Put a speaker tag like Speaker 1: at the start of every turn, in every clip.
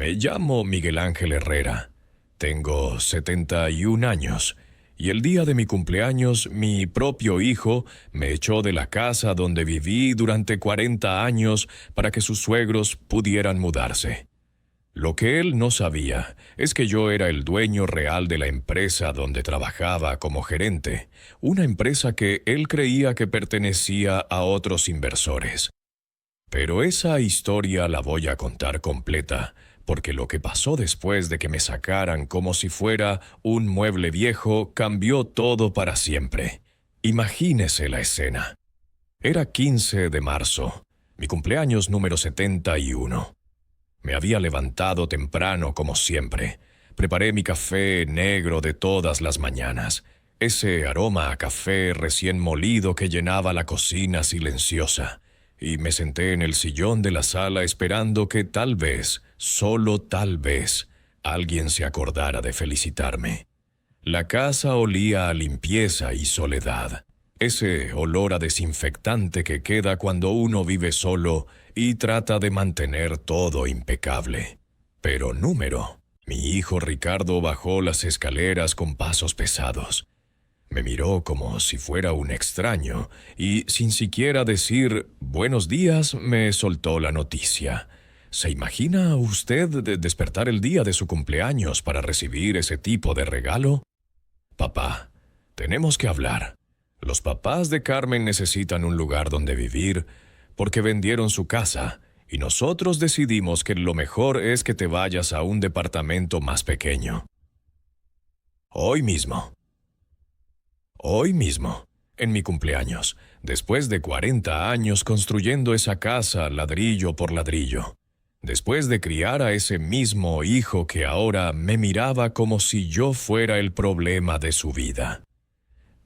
Speaker 1: Me llamo Miguel Ángel Herrera. Tengo 71 años y el día de mi cumpleaños mi propio hijo me echó de la casa donde viví durante 40 años para que sus suegros pudieran mudarse. Lo que él no sabía es que yo era el dueño real de la empresa donde trabajaba como gerente, una empresa que él creía que pertenecía a otros inversores. Pero esa historia la voy a contar completa, porque lo que pasó después de que me sacaran como si fuera un mueble viejo cambió todo para siempre. Imagínese la escena. Era 15 de marzo, mi cumpleaños número 71. Me había levantado temprano como siempre. Preparé mi café negro de todas las mañanas, ese aroma a café recién molido que llenaba la cocina silenciosa, y me senté en el sillón de la sala esperando que tal vez, solo tal vez, alguien se acordara de felicitarme. La casa olía a limpieza y soledad, ese olor a desinfectante que queda cuando uno vive solo y trata de mantener todo impecable. Pero mi hijo Ricardo bajó las escaleras con pasos pesados. Me miró como si fuera un extraño y, sin siquiera decir buenos días, me soltó la noticia. ¿Se imagina usted despertar el día de su cumpleaños para recibir ese tipo de regalo? Papá, tenemos que hablar. Los papás de Carmen necesitan un lugar donde vivir porque vendieron su casa y nosotros decidimos que lo mejor es que te vayas a un departamento más pequeño. Hoy mismo, en mi cumpleaños, después de 40 años construyendo esa casa ladrillo por ladrillo, después de criar a ese mismo hijo que ahora me miraba como si yo fuera el problema de su vida.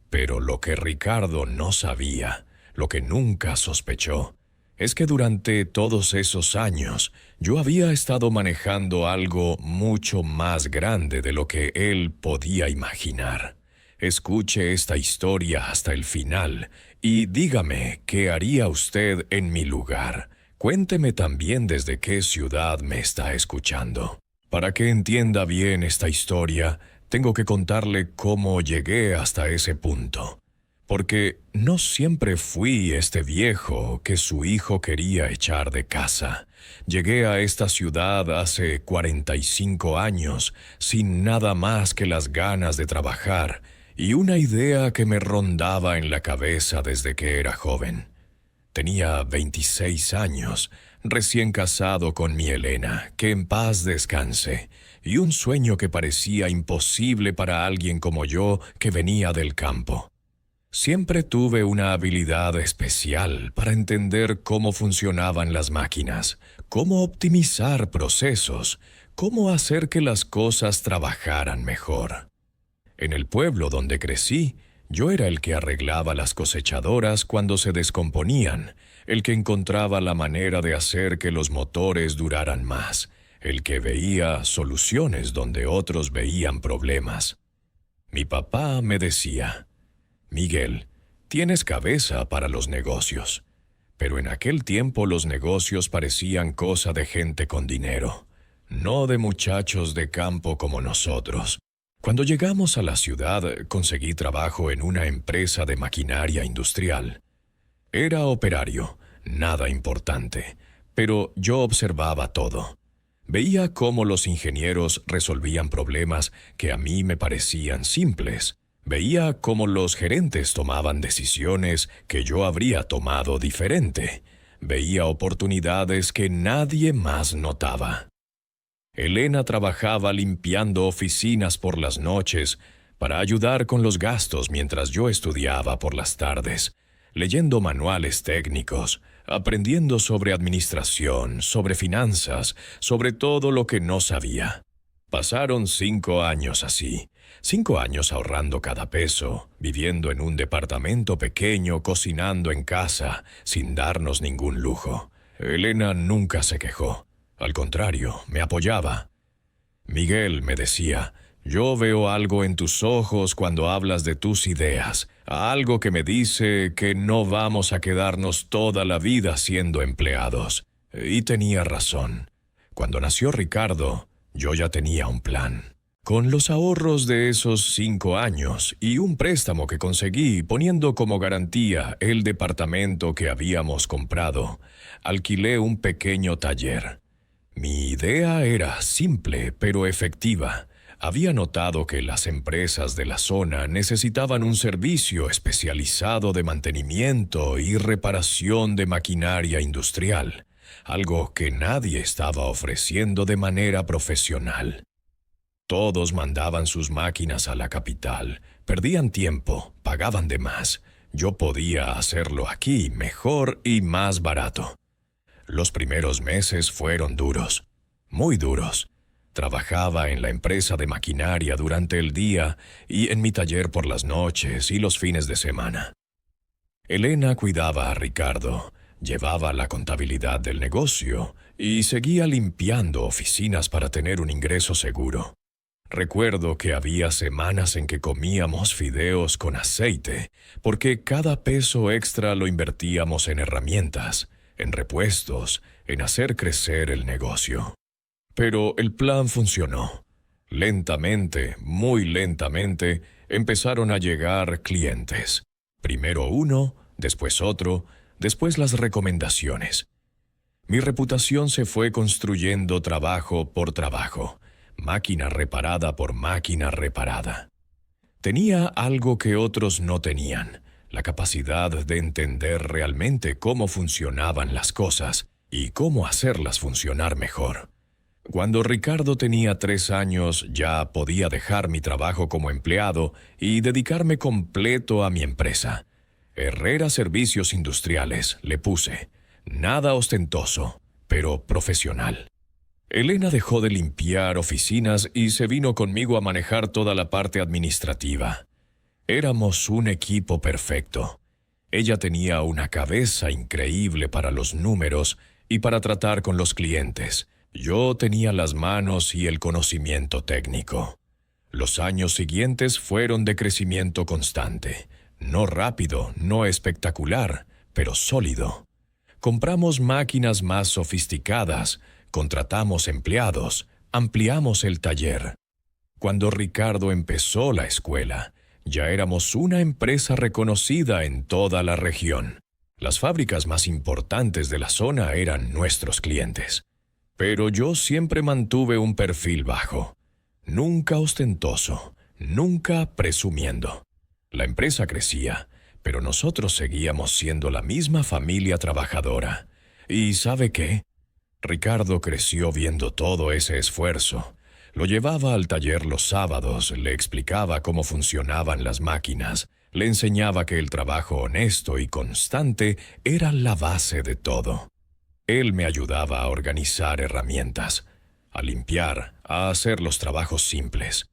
Speaker 1: Pero lo que Ricardo no sabía, lo que nunca sospechó, es que durante todos esos años yo había estado manejando algo mucho más grande de lo que él podía imaginar. Escuche esta historia hasta el final y dígame qué haría usted en mi lugar. Cuénteme también desde qué ciudad me está escuchando. Para que entienda bien esta historia, tengo que contarle cómo llegué hasta ese punto. Porque no siempre fui este viejo que su hijo quería echar de casa. Llegué a esta ciudad hace 45 años, sin nada más que las ganas de trabajar y una idea que me rondaba en la cabeza desde que era joven. Tenía 26 años, recién casado con mi Elena, que en paz descanse, y un sueño que parecía imposible para alguien como yo que venía del campo. Siempre tuve una habilidad especial para entender cómo funcionaban las máquinas, cómo optimizar procesos, cómo hacer que las cosas trabajaran mejor. En el pueblo donde crecí, yo era el que arreglaba las cosechadoras cuando se descomponían, el que encontraba la manera de hacer que los motores duraran más, el que veía soluciones donde otros veían problemas. Mi papá me decía: Miguel, tienes cabeza para los negocios. Pero en aquel tiempo los negocios parecían cosa de gente con dinero, no de muchachos de campo como nosotros. Cuando llegamos a la ciudad, conseguí trabajo en una empresa de maquinaria industrial. Era operario, nada importante, pero yo observaba todo. Veía cómo los ingenieros resolvían problemas que a mí me parecían simples. Veía cómo los gerentes tomaban decisiones que yo habría tomado diferente. Veía oportunidades que nadie más notaba. Elena trabajaba limpiando oficinas por las noches para ayudar con los gastos mientras yo estudiaba por las tardes, leyendo manuales técnicos, aprendiendo sobre administración, sobre finanzas, sobre todo lo que no sabía. Pasaron 5 años así, 5 años ahorrando cada peso, viviendo en un departamento pequeño, cocinando en casa, sin darnos ningún lujo. Elena nunca se quejó. Al contrario, me apoyaba. Miguel, me decía, yo veo algo en tus ojos cuando hablas de tus ideas, algo que me dice que no vamos a quedarnos toda la vida siendo empleados. Y tenía razón. Cuando nació Ricardo, yo ya tenía un plan. Con los ahorros de esos 5 años y un préstamo que conseguí poniendo como garantía el departamento que habíamos comprado, alquilé un pequeño taller. Mi idea era simple pero efectiva. Había notado que las empresas de la zona necesitaban un servicio especializado de mantenimiento y reparación de maquinaria industrial, algo que nadie estaba ofreciendo de manera profesional. Todos mandaban sus máquinas a la capital, perdían tiempo, pagaban de más. Yo podía hacerlo aquí mejor y más barato. Los primeros meses fueron duros, muy duros. Trabajaba en la empresa de maquinaria durante el día y en mi taller por las noches y los fines de semana. Elena cuidaba a Ricardo, llevaba la contabilidad del negocio y seguía limpiando oficinas para tener un ingreso seguro. Recuerdo que había semanas en que comíamos fideos con aceite, porque cada peso extra lo invertíamos en herramientas, en repuestos, en hacer crecer el negocio. Pero el plan funcionó. Lentamente, muy lentamente, empezaron a llegar clientes. Primero uno, después otro, después las recomendaciones. Mi reputación se fue construyendo trabajo por trabajo, máquina reparada por máquina reparada. Tenía algo que otros no tenían, la capacidad de entender realmente cómo funcionaban las cosas y cómo hacerlas funcionar mejor. Cuando Ricardo tenía 3 años, ya podía dejar mi trabajo como empleado y dedicarme completo a mi empresa. Herrera Servicios Industriales, le puse. Nada ostentoso, pero profesional. Elena dejó de limpiar oficinas y se vino conmigo a manejar toda la parte administrativa. Éramos un equipo perfecto. Ella tenía una cabeza increíble para los números y para tratar con los clientes. Yo tenía las manos y el conocimiento técnico. Los años siguientes fueron de crecimiento constante. No rápido, no espectacular, pero sólido. Compramos máquinas más sofisticadas, contratamos empleados, ampliamos el taller. Cuando Ricardo empezó la escuela, ya éramos una empresa reconocida en toda la región. Las fábricas más importantes de la zona eran nuestros clientes. Pero yo siempre mantuve un perfil bajo, nunca ostentoso, nunca presumiendo. La empresa crecía, pero nosotros seguíamos siendo la misma familia trabajadora. ¿Y sabe qué? Ricardo creció viendo todo ese esfuerzo. Lo llevaba al taller los sábados, le explicaba cómo funcionaban las máquinas, le enseñaba que el trabajo honesto y constante era la base de todo. Él me ayudaba a organizar herramientas, a limpiar, a hacer los trabajos simples.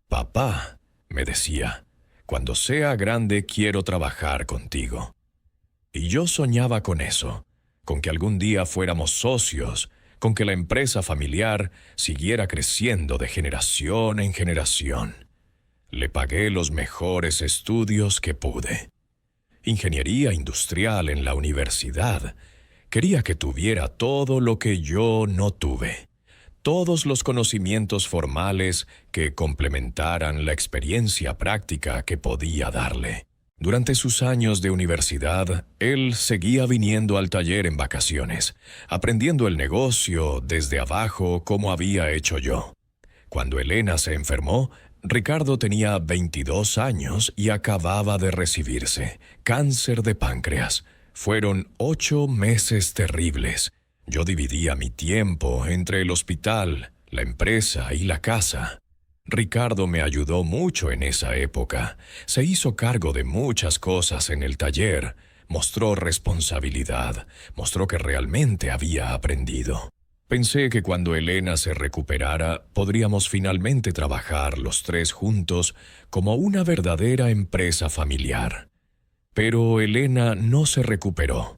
Speaker 1: «Papá», me decía, «cuando sea grande quiero trabajar contigo». Y yo soñaba con eso, con que algún día fuéramos socios, con que la empresa familiar siguiera creciendo de generación en generación. Le pagué los mejores estudios que pude. Ingeniería industrial en la universidad. Quería que tuviera todo lo que yo no tuve. Todos los conocimientos formales que complementaran la experiencia práctica que podía darle. Durante sus años de universidad, él seguía viniendo al taller en vacaciones, aprendiendo el negocio desde abajo como había hecho yo. Cuando Elena se enfermó, Ricardo tenía 22 años y acababa de recibirse, cáncer de páncreas. Fueron 8 meses terribles. Yo dividía mi tiempo entre el hospital, la empresa y la casa. Ricardo me ayudó mucho en esa época. Se hizo cargo de muchas cosas en el taller. Mostró responsabilidad. Mostró que realmente había aprendido. Pensé que cuando Elena se recuperara, podríamos finalmente trabajar los 3 juntos como una verdadera empresa familiar. Pero Elena no se recuperó.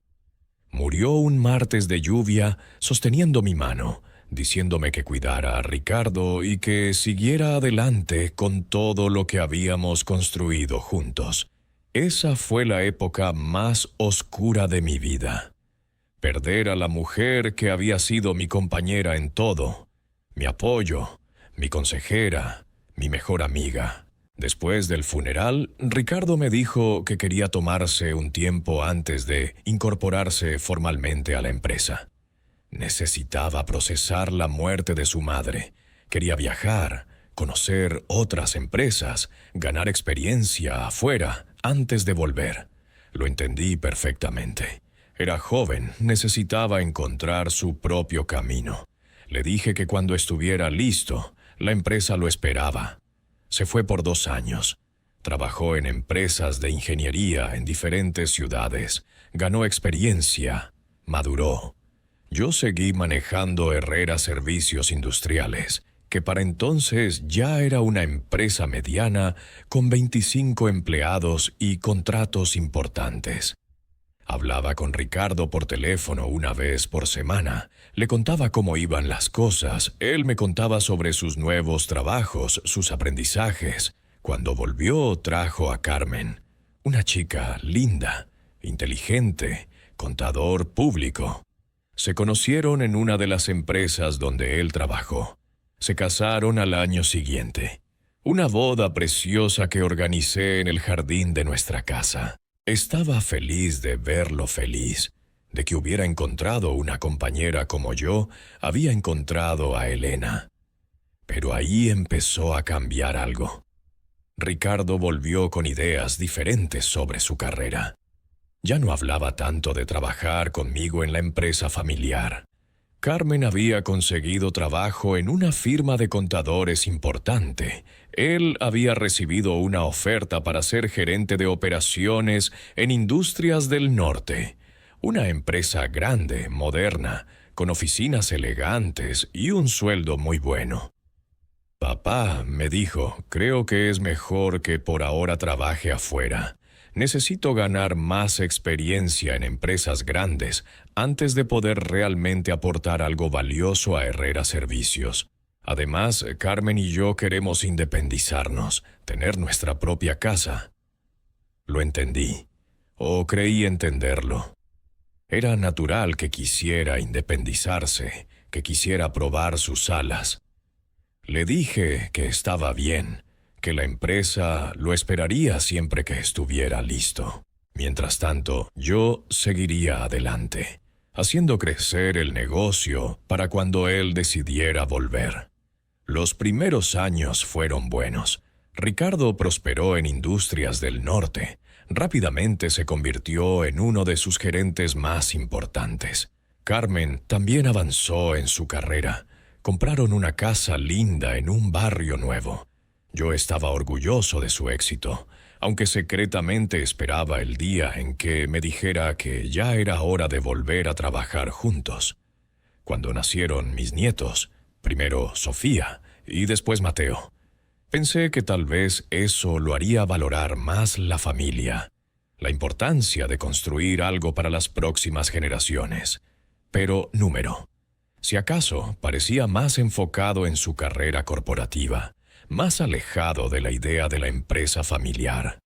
Speaker 1: Murió un martes de lluvia sosteniendo mi mano, diciéndome que cuidara a Ricardo y que siguiera adelante con todo lo que habíamos construido juntos. Esa fue la época más oscura de mi vida. perder a la mujer que había sido mi compañera en todo, mi apoyo, mi consejera, mi mejor amiga. Después del funeral, Ricardo me dijo que quería tomarse un tiempo antes de incorporarse formalmente a la empresa. Necesitaba procesar la muerte de su madre. Quería viajar, conocer otras empresas, ganar experiencia afuera antes de volver. Lo entendí perfectamente. Era joven, necesitaba encontrar su propio camino. Le dije que cuando estuviera listo, la empresa lo esperaba. Se fue por 2 años. Trabajó en empresas de ingeniería en diferentes ciudades. Ganó experiencia. Maduró. Yo seguí manejando Herrera Servicios Industriales, que para entonces ya era una empresa mediana con 25 empleados y contratos importantes. Hablaba con Ricardo por teléfono una vez por semana. Le contaba cómo iban las cosas. Él me contaba sobre sus nuevos trabajos, sus aprendizajes. Cuando volvió, trajo a Carmen, una chica linda, inteligente, contador público. Se conocieron en una de las empresas donde él trabajó. Se casaron al año siguiente. Una boda preciosa que organicé en el jardín de nuestra casa. Estaba feliz de verlo feliz, de que hubiera encontrado una compañera como yo había encontrado a Elena. Pero ahí empezó a cambiar algo. Ricardo volvió con ideas diferentes sobre su carrera. Ya no hablaba tanto de trabajar conmigo en la empresa familiar. Carmen había conseguido trabajo en una firma de contadores importante. Él había recibido una oferta para ser gerente de operaciones en Industrias del Norte, una empresa grande, moderna, con oficinas elegantes y un sueldo muy bueno. Papá, me dijo, creo que es mejor que por ahora trabaje afuera. Necesito ganar más experiencia en empresas grandes antes de poder realmente aportar algo valioso a Herrera Servicios. Además, Carmen y yo queremos independizarnos, tener nuestra propia casa. Lo entendí, o creí entenderlo. Era natural que quisiera independizarse, que quisiera probar sus alas. Le dije que estaba bien, que la empresa lo esperaría siempre que estuviera listo. Mientras tanto, yo seguiría adelante, haciendo crecer el negocio para cuando él decidiera volver. Los primeros años fueron buenos. Ricardo prosperó en Industrias del Norte. Rápidamente se convirtió en uno de sus gerentes más importantes. Carmen también avanzó en su carrera. Compraron una casa linda en un barrio nuevo. Yo estaba orgulloso de su éxito, aunque secretamente esperaba el día en que me dijera que ya era hora de volver a trabajar juntos. Cuando nacieron mis nietos, primero Sofía y después Mateo, pensé que tal vez eso lo haría valorar más la familia, la importancia de construir algo para las próximas generaciones. Pero número. Si acaso parecía más enfocado en su carrera corporativa, más alejado de la idea de la empresa familiar.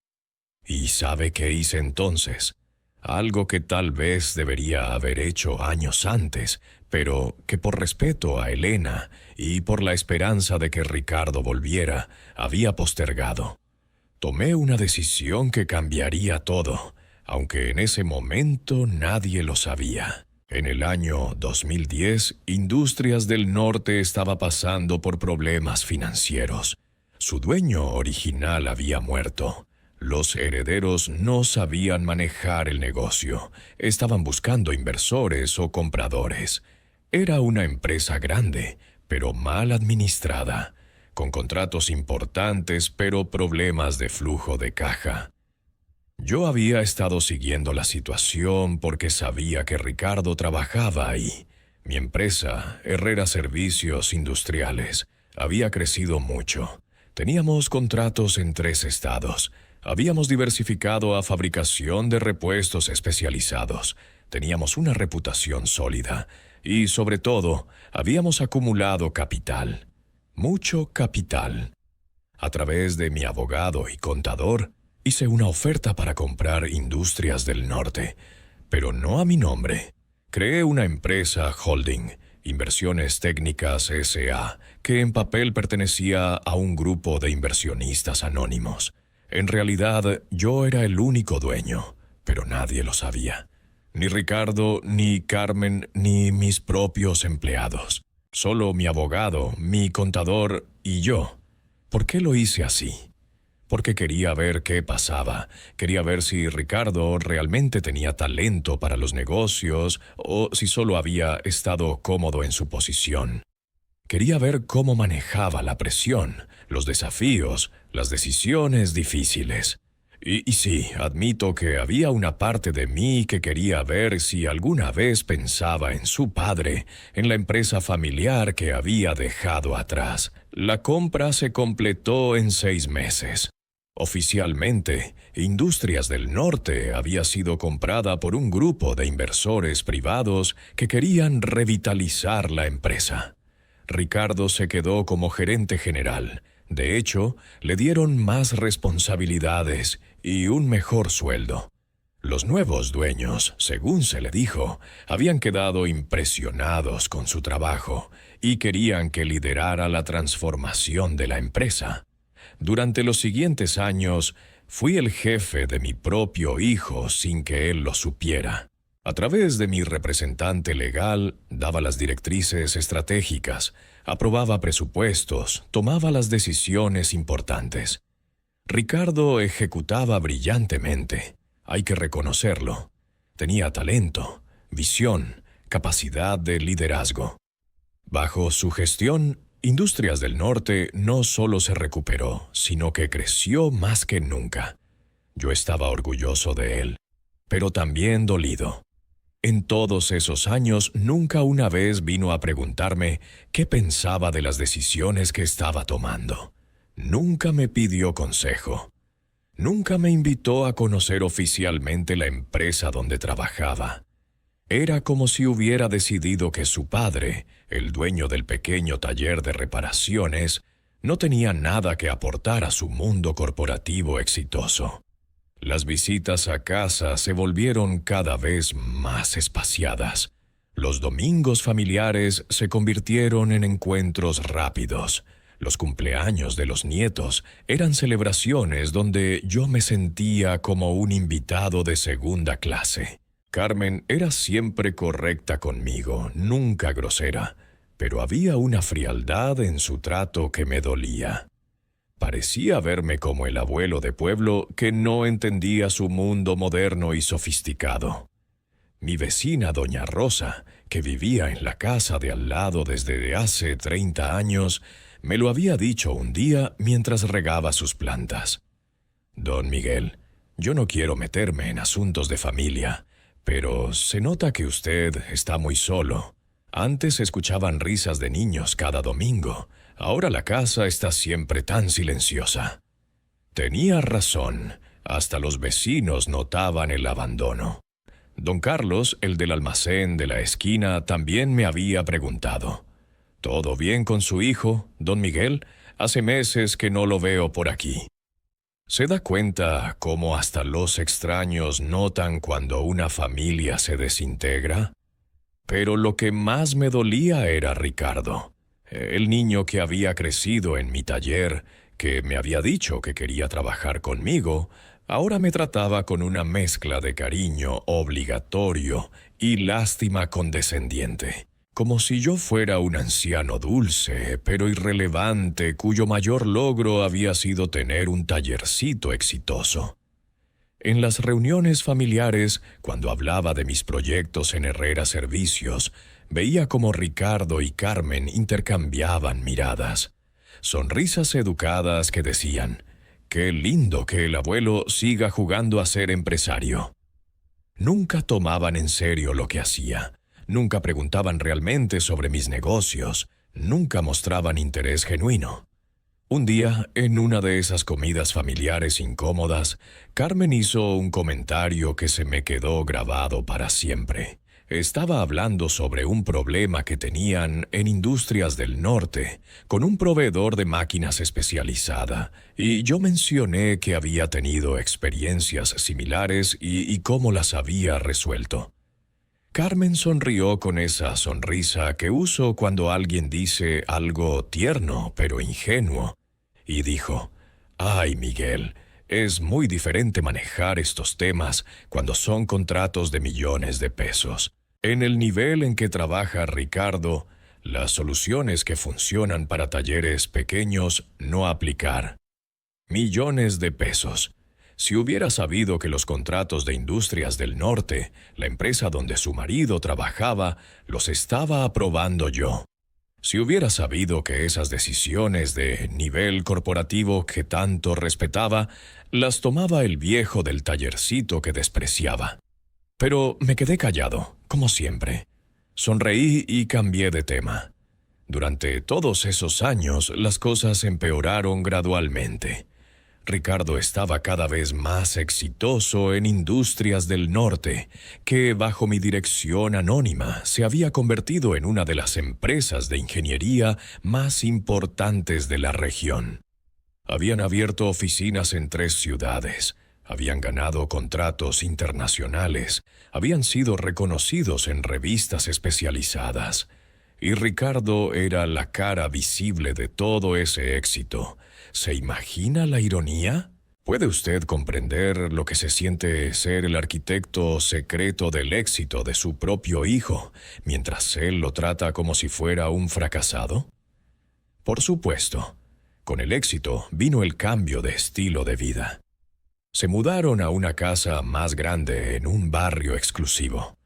Speaker 1: ¿Y sabe qué hice entonces? Algo que tal vez debería haber hecho años antes, pero que por respeto a Elena y por la esperanza de que Ricardo volviera, había postergado. Tomé una decisión que cambiaría todo, aunque en ese momento nadie lo sabía. En el año 2010, Industrias del Norte estaba pasando por problemas financieros. Su dueño original había muerto. Los herederos no sabían manejar el negocio. Estaban buscando inversores o compradores. Era una empresa grande, pero mal administrada, con contratos importantes, pero problemas de flujo de caja. Yo había estado siguiendo la situación porque sabía que Ricardo trabajaba ahí. Mi empresa, Herrera Servicios Industriales, había crecido mucho. Teníamos contratos en 3 estados. Habíamos diversificado a fabricación de repuestos especializados. Teníamos una reputación sólida. Y, sobre todo, habíamos acumulado capital. Mucho capital. A través de mi abogado y contador, hice una oferta para comprar Industrias del Norte, pero no a mi nombre. Creé una empresa holding, Inversiones Técnicas S.A., que en papel pertenecía a un grupo de inversionistas anónimos. En realidad, yo era el único dueño, pero nadie lo sabía. Ni Ricardo, ni Carmen, ni mis propios empleados. Solo mi abogado, mi contador y yo. ¿Por qué lo hice así? Porque quería ver qué pasaba. Quería ver si Ricardo realmente tenía talento para los negocios o si solo había estado cómodo en su posición. Quería ver cómo manejaba la presión, los desafíos, las decisiones difíciles. Y sí, admito que había una parte de mí que quería ver si alguna vez pensaba en su padre, en la empresa familiar que había dejado atrás. La compra se completó en 6 meses. Oficialmente, Industrias del Norte había sido comprada por un grupo de inversores privados que querían revitalizar la empresa. Ricardo se quedó como gerente general. De hecho, le dieron más responsabilidades y un mejor sueldo. Los nuevos dueños, según se le dijo, habían quedado impresionados con su trabajo y querían que liderara la transformación de la empresa. Durante los siguientes años, fui el jefe de mi propio hijo sin que él lo supiera. A través de mi representante legal, daba las directrices estratégicas, aprobaba presupuestos, tomaba las decisiones importantes. Ricardo ejecutaba brillantemente, hay que reconocerlo. Tenía talento, visión, capacidad de liderazgo. Bajo su gestión, Industrias del Norte no solo se recuperó, sino que creció más que nunca. Yo estaba orgulloso de él, pero también dolido. En todos esos años, nunca una vez vino a preguntarme qué pensaba de las decisiones que estaba tomando. Nunca me pidió consejo. Nunca me invitó a conocer oficialmente la empresa donde trabajaba. Era como si hubiera decidido que su padre, el dueño del pequeño taller de reparaciones, no tenía nada que aportar a su mundo corporativo exitoso. Las visitas a casa se volvieron cada vez más espaciadas. Los domingos familiares se convirtieron en encuentros rápidos. Los cumpleaños de los nietos eran celebraciones donde yo me sentía como un invitado de segunda clase. Carmen era siempre correcta conmigo, nunca grosera, pero había una frialdad en su trato que me dolía. Parecía verme como el abuelo de pueblo que no entendía su mundo moderno y sofisticado. Mi vecina doña Rosa, que vivía en la casa de al lado desde hace 30 años, me lo había dicho un día mientras regaba sus plantas. «Don Miguel, yo no quiero meterme en asuntos de familia, pero se nota que usted está muy solo. Antes se escuchaban risas de niños cada domingo. Ahora la casa está siempre tan silenciosa». Tenía razón. Hasta los vecinos notaban el abandono. Don Carlos, el del almacén de la esquina, también me había preguntado. «¿Todo bien con su hijo, don Miguel? Hace meses que no lo veo por aquí». ¿Se da cuenta cómo hasta los extraños notan cuando una familia se desintegra? Pero lo que más me dolía era Ricardo, el niño que había crecido en mi taller, que me había dicho que quería trabajar conmigo. Ahora me trataba con una mezcla de cariño obligatorio y lástima condescendiente, como si yo fuera un anciano dulce, pero irrelevante, cuyo mayor logro había sido tener un tallercito exitoso. En las reuniones familiares, cuando hablaba de mis proyectos en Herrera Servicios, veía cómo Ricardo y Carmen intercambiaban miradas. Sonrisas educadas que decían: «Qué lindo que el abuelo siga jugando a ser empresario». Nunca tomaban en serio lo que hacía. Nunca preguntaban realmente sobre mis negocios. Nunca mostraban interés genuino. Un día, en una de esas comidas familiares incómodas, Carmen hizo un comentario que se me quedó grabado para siempre. Estaba hablando sobre un problema que tenían en Industrias del Norte, con un proveedor de máquinas especializada, y yo mencioné que había tenido experiencias similares y cómo las había resuelto. Carmen sonrió con esa sonrisa que uso cuando alguien dice algo tierno pero ingenuo, y dijo: «Ay, Miguel, es muy diferente manejar estos temas cuando son contratos de millones de pesos. En el nivel en que trabaja Ricardo, las soluciones que funcionan para talleres pequeños no aplicar. Millones de pesos. Si hubiera sabido que los contratos de Industrias del Norte, la empresa donde su marido trabajaba, los estaba aprobando yo. Si hubiera sabido que esas decisiones de nivel corporativo que tanto respetaba, las tomaba el viejo del tallercito que despreciaba. Pero me quedé callado, como siempre. Sonreí y cambié de tema. Durante todos esos años, las cosas empeoraron gradualmente. Ricardo estaba cada vez más exitoso en Industrias del Norte, que bajo mi dirección anónima se había convertido en una de las empresas de ingeniería más importantes de la región. Habían abierto oficinas en 3 ciudades, habían ganado contratos internacionales, habían sido reconocidos en revistas especializadas. Y Ricardo era la cara visible de todo ese éxito. ¿Se imagina la ironía? ¿Puede usted comprender lo que se siente ser el arquitecto secreto del éxito de su propio hijo, mientras él lo trata como si fuera un fracasado? Por supuesto, con el éxito vino el cambio de estilo de vida. Se mudaron a una casa más grande en un barrio exclusivo.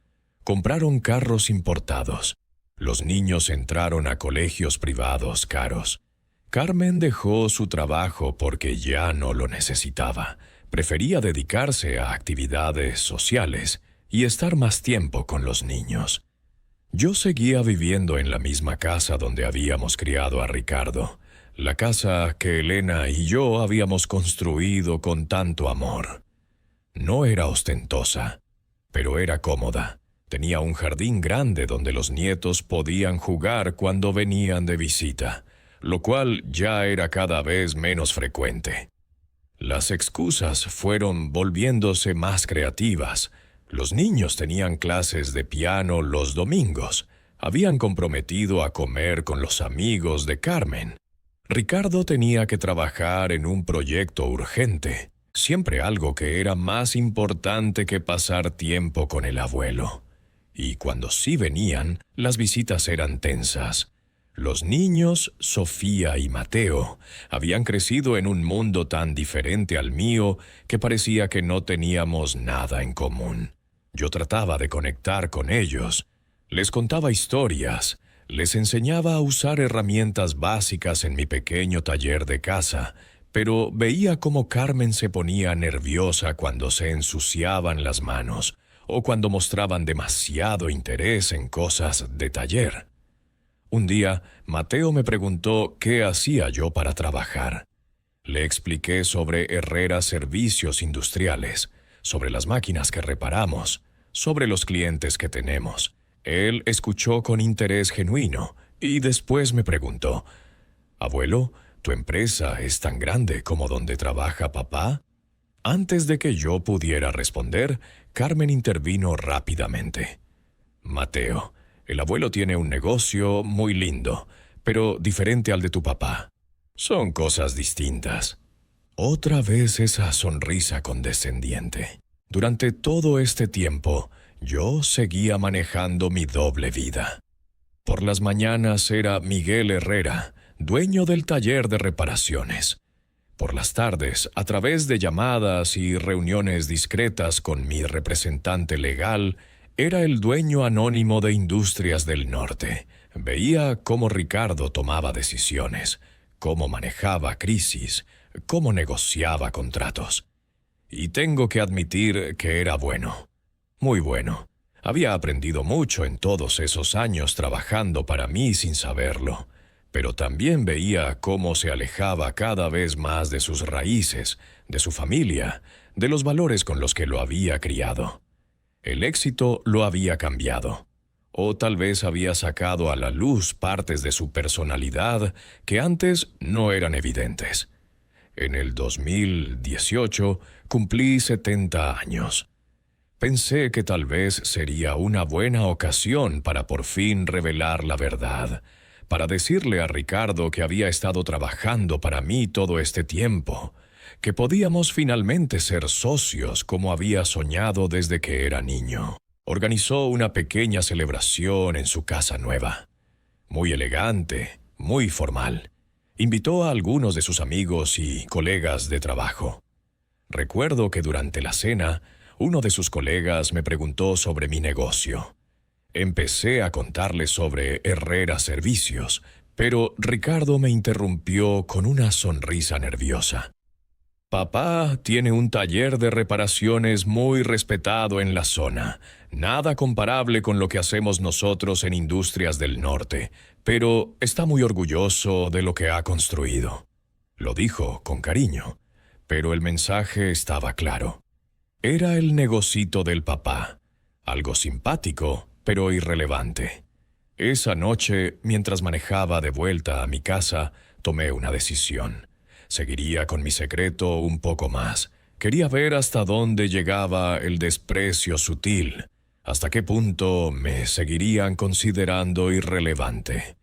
Speaker 1: Compraron carros importados. Los niños entraron a colegios privados caros. Carmen dejó su trabajo porque ya no lo necesitaba. Prefería dedicarse a actividades sociales y estar más tiempo con los niños. Yo seguía viviendo en la misma casa donde habíamos criado a Ricardo, la casa que Elena y yo habíamos construido con tanto amor. No era ostentosa, pero era cómoda. Tenía un jardín grande donde los nietos podían jugar cuando venían de visita, lo cual ya era cada vez menos frecuente. Las excusas fueron volviéndose más creativas. Los niños tenían clases de piano los domingos. Habían comprometido a comer con los amigos de Carmen. Ricardo tenía que trabajar en un proyecto urgente, siempre algo que era más importante que pasar tiempo con el abuelo. Y cuando sí venían, las visitas eran tensas. Los niños, Sofía y Mateo, habían crecido en un mundo tan diferente al mío que parecía que no teníamos nada en común. Yo trataba de conectar con ellos. Les contaba historias, les enseñaba a usar herramientas básicas en mi pequeño taller de casa, pero veía cómo Carmen se ponía nerviosa cuando se ensuciaban las manos o cuando mostraban demasiado interés en cosas de taller. Un día, Mateo me preguntó qué hacía yo para trabajar. Le expliqué sobre Herrera Servicios Industriales, sobre las máquinas que reparamos, sobre los clientes que tenemos. Él escuchó con interés genuino y después me preguntó: «Abuelo, ¿tu empresa es tan grande como donde trabaja papá?». Antes de que yo pudiera responder, Carmen intervino rápidamente. «Mateo, el abuelo tiene un negocio muy lindo, pero diferente al de tu papá. Son cosas distintas». Otra vez esa sonrisa condescendiente. Durante todo este tiempo, yo seguía manejando mi doble vida. Por las mañanas era Miguel Herrera, dueño del taller de reparaciones. Por las tardes, a través de llamadas y reuniones discretas con mi representante legal, era el dueño anónimo de Industrias del Norte. Veía cómo Ricardo tomaba decisiones, cómo manejaba crisis, cómo negociaba contratos. Y tengo que admitir que era bueno, muy bueno. Había aprendido mucho en todos esos años trabajando para mí sin saberlo, pero también veía cómo se alejaba cada vez más de sus raíces, de su familia, de los valores con los que lo había criado. El éxito lo había cambiado, o tal vez había sacado a la luz partes de su personalidad que antes no eran evidentes. En el 2018 cumplí 70 años. Pensé que tal vez sería una buena ocasión para por fin revelar la verdad, para decirle a Ricardo que había estado trabajando para mí todo este tiempo, que podíamos finalmente ser socios como había soñado desde que era niño. Organizó una pequeña celebración en su casa nueva. Muy elegante, muy formal. Invitó a algunos de sus amigos y colegas de trabajo. Recuerdo que durante la cena, uno de sus colegas me preguntó sobre mi negocio. Empecé a contarle sobre Herrera Servicios, pero Ricardo me interrumpió con una sonrisa nerviosa. Papá tiene un taller de reparaciones muy respetado en la zona, nada comparable con lo que hacemos nosotros en Industrias del Norte, pero está muy orgulloso de lo que ha construido. Lo dijo con cariño, pero el mensaje estaba claro. Era el negocito del papá, algo simpático, pero irrelevante. Esa noche, mientras manejaba de vuelta a mi casa, tomé una decisión. Seguiría con mi secreto un poco más. Quería ver hasta dónde llegaba el desprecio sutil, hasta qué punto me seguirían considerando irrelevante.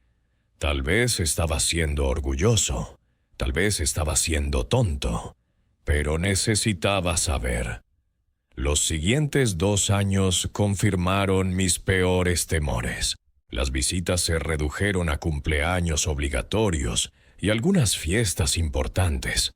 Speaker 1: Tal vez estaba siendo orgulloso, tal vez estaba siendo tonto, pero necesitaba saber. Los siguientes 2 años confirmaron mis peores temores. Las visitas se redujeron a cumpleaños obligatorios y algunas fiestas importantes.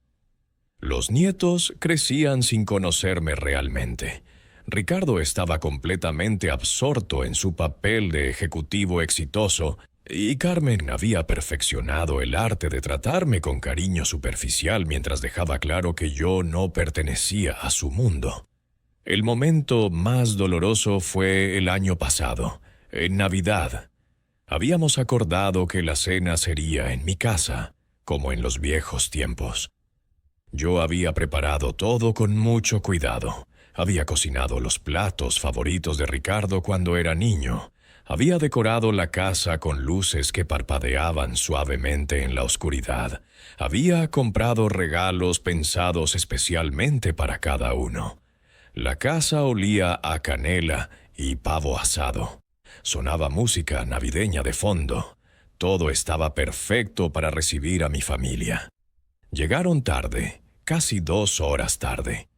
Speaker 1: Los nietos crecían sin conocerme realmente. Ricardo estaba completamente absorto en su papel de ejecutivo exitoso y Carmen había perfeccionado el arte de tratarme con cariño superficial mientras dejaba claro que yo no pertenecía a su mundo. El momento más doloroso fue el año pasado, en Navidad. Habíamos acordado que la cena sería en mi casa, como en los viejos tiempos. Yo había preparado todo con mucho cuidado. Había cocinado los platos favoritos de Ricardo cuando era niño. Había decorado la casa con luces que parpadeaban suavemente en la oscuridad. Había comprado regalos pensados especialmente para cada uno. La casa olía a canela y pavo asado. Sonaba música navideña de fondo. Todo estaba perfecto para recibir a mi familia. Llegaron tarde, casi 2 horas tarde.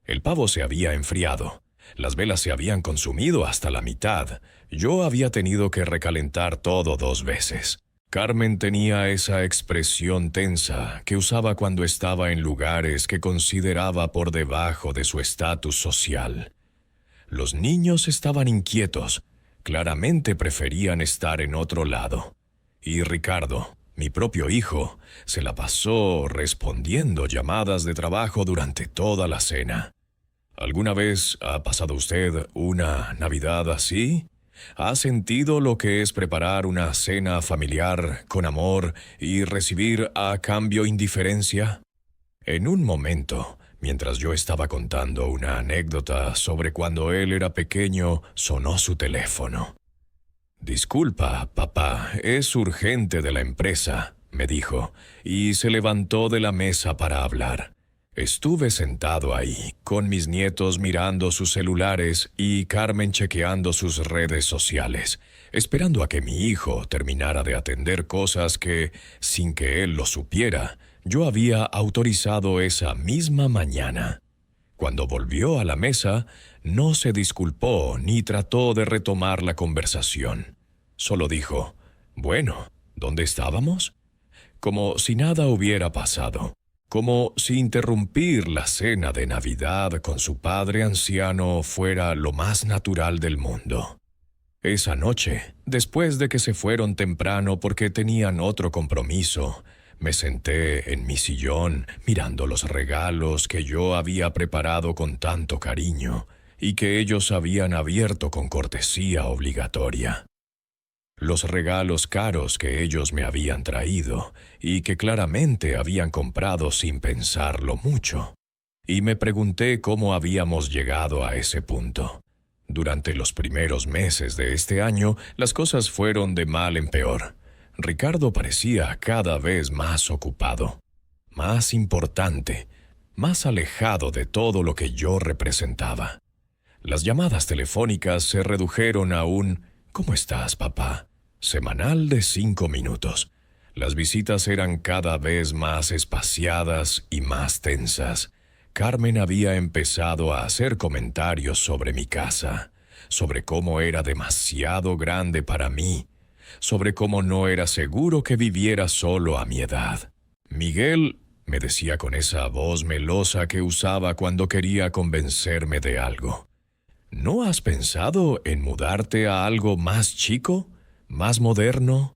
Speaker 1: El pavo se había enfriado. Las velas se habían consumido hasta la mitad. Yo había tenido que recalentar todo 2 veces. Carmen tenía esa expresión tensa que usaba cuando estaba en lugares que consideraba por debajo de su estatus social. Los niños estaban inquietos. Claramente preferían estar en otro lado. Y Ricardo, mi propio hijo, se la pasó respondiendo llamadas de trabajo durante toda la cena. ¿Alguna vez ha pasado usted una Navidad así? ¿Ha sentido lo que es preparar una cena familiar con amor y recibir a cambio indiferencia? En un momento, mientras yo estaba contando una anécdota sobre cuando él era pequeño, sonó su teléfono. «Disculpa, papá, es urgente de la empresa», me dijo, y se levantó de la mesa para hablar. Estuve sentado ahí, con mis nietos mirando sus celulares y Carmen chequeando sus redes sociales, esperando a que mi hijo terminara de atender cosas que, sin que él lo supiera, yo había autorizado esa misma mañana. Cuando volvió a la mesa, no se disculpó ni trató de retomar la conversación. Solo dijo, «Bueno, ¿dónde estábamos?», como si nada hubiera pasado. Como si interrumpir la cena de Navidad con su padre anciano fuera lo más natural del mundo. Esa noche, después de que se fueron temprano porque tenían otro compromiso, me senté en mi sillón mirando los regalos que yo había preparado con tanto cariño y que ellos habían abierto con cortesía obligatoria. Los regalos caros que ellos me habían traído y que claramente habían comprado sin pensarlo mucho. Y me pregunté cómo habíamos llegado a ese punto. Durante los primeros meses de este año, las cosas fueron de mal en peor. Ricardo parecía cada vez más ocupado, más importante, más alejado de todo lo que yo representaba. Las llamadas telefónicas se redujeron a un «¿Cómo estás, papá?», semanal de 5 minutos. Las visitas eran cada vez más espaciadas y más tensas. Carmen había empezado a hacer comentarios sobre mi casa, sobre cómo era demasiado grande para mí, sobre cómo no era seguro que viviera solo a mi edad. «Miguel», me decía con esa voz melosa que usaba cuando quería convencerme de algo, ¿no has pensado en mudarte a algo más chico, más moderno?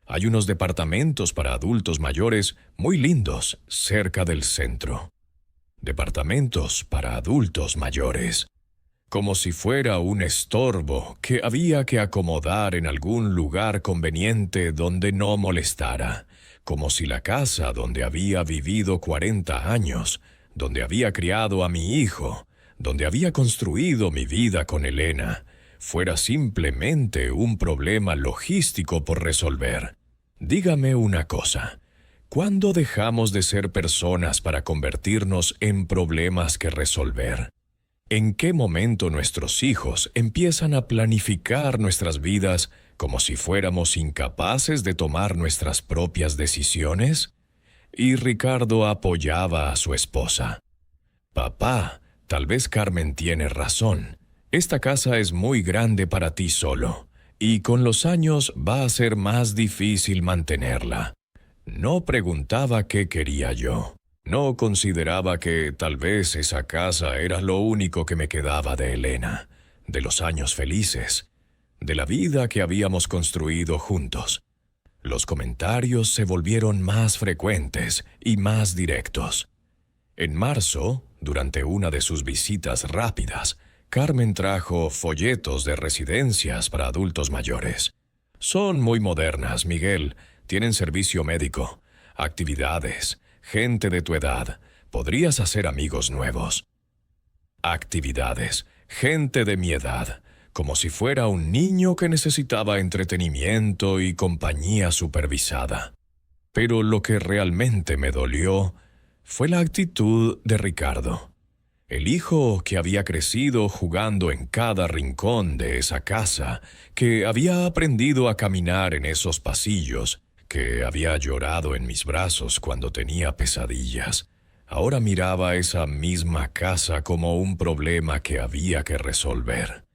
Speaker 1: Hay unos departamentos para adultos mayores muy lindos cerca del centro. Departamentos para adultos mayores. Como si fuera un estorbo que había que acomodar en algún lugar conveniente donde no molestara. Como si la casa donde había vivido 40 años, donde había criado a mi hijo, donde había construido mi vida con Elena, fuera simplemente un problema logístico por resolver. Dígame una cosa. ¿Cuándo dejamos de ser personas para convertirnos en problemas que resolver? ¿En qué momento nuestros hijos empiezan a planificar nuestras vidas como si fuéramos incapaces de tomar nuestras propias decisiones? Y Ricardo apoyaba a su esposa. «Papá, tal vez Carmen tiene razón. Esta casa es muy grande para ti solo, y con los años va a ser más difícil mantenerla». No preguntaba qué quería yo. No consideraba que tal vez esa casa era lo único que me quedaba de Elena, de los años felices, de la vida que habíamos construido juntos. Los comentarios se volvieron más frecuentes y más directos. En marzo, durante una de sus visitas rápidas, Carmen trajo folletos de residencias para adultos mayores. «Son muy modernas, Miguel. Tienen servicio médico, actividades, gente de tu edad. Podrías hacer amigos nuevos». Actividades, gente de mi edad, como si fuera un niño que necesitaba entretenimiento y compañía supervisada. Pero lo que realmente me dolió fue la actitud de Ricardo. El hijo que había crecido jugando en cada rincón de esa casa, que había aprendido a caminar en esos pasillos, que había llorado en mis brazos cuando tenía pesadillas, ahora miraba esa misma casa como un problema que había que resolver.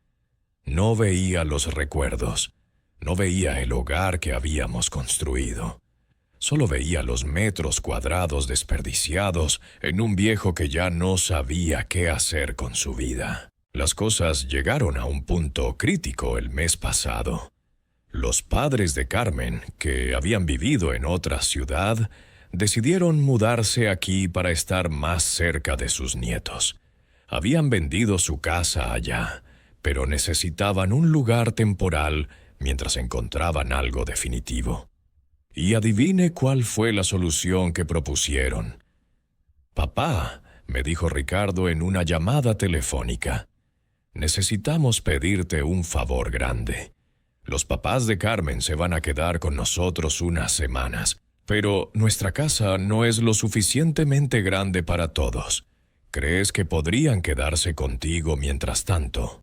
Speaker 1: No veía los recuerdos, no veía el hogar que habíamos construido. Solo veía los metros cuadrados desperdiciados en un viejo que ya no sabía qué hacer con su vida. Las cosas llegaron a un punto crítico el mes pasado. Los padres de Carmen, que habían vivido en otra ciudad, decidieron mudarse aquí para estar más cerca de sus nietos. Habían vendido su casa allá, pero necesitaban un lugar temporal mientras encontraban algo definitivo. Y adivine cuál fue la solución que propusieron. «Papá», me dijo Ricardo en una llamada telefónica, «necesitamos pedirte un favor grande. Los papás de Carmen se van a quedar con nosotros unas semanas, pero nuestra casa no es lo suficientemente grande para todos. ¿Crees que podrían quedarse contigo mientras tanto?»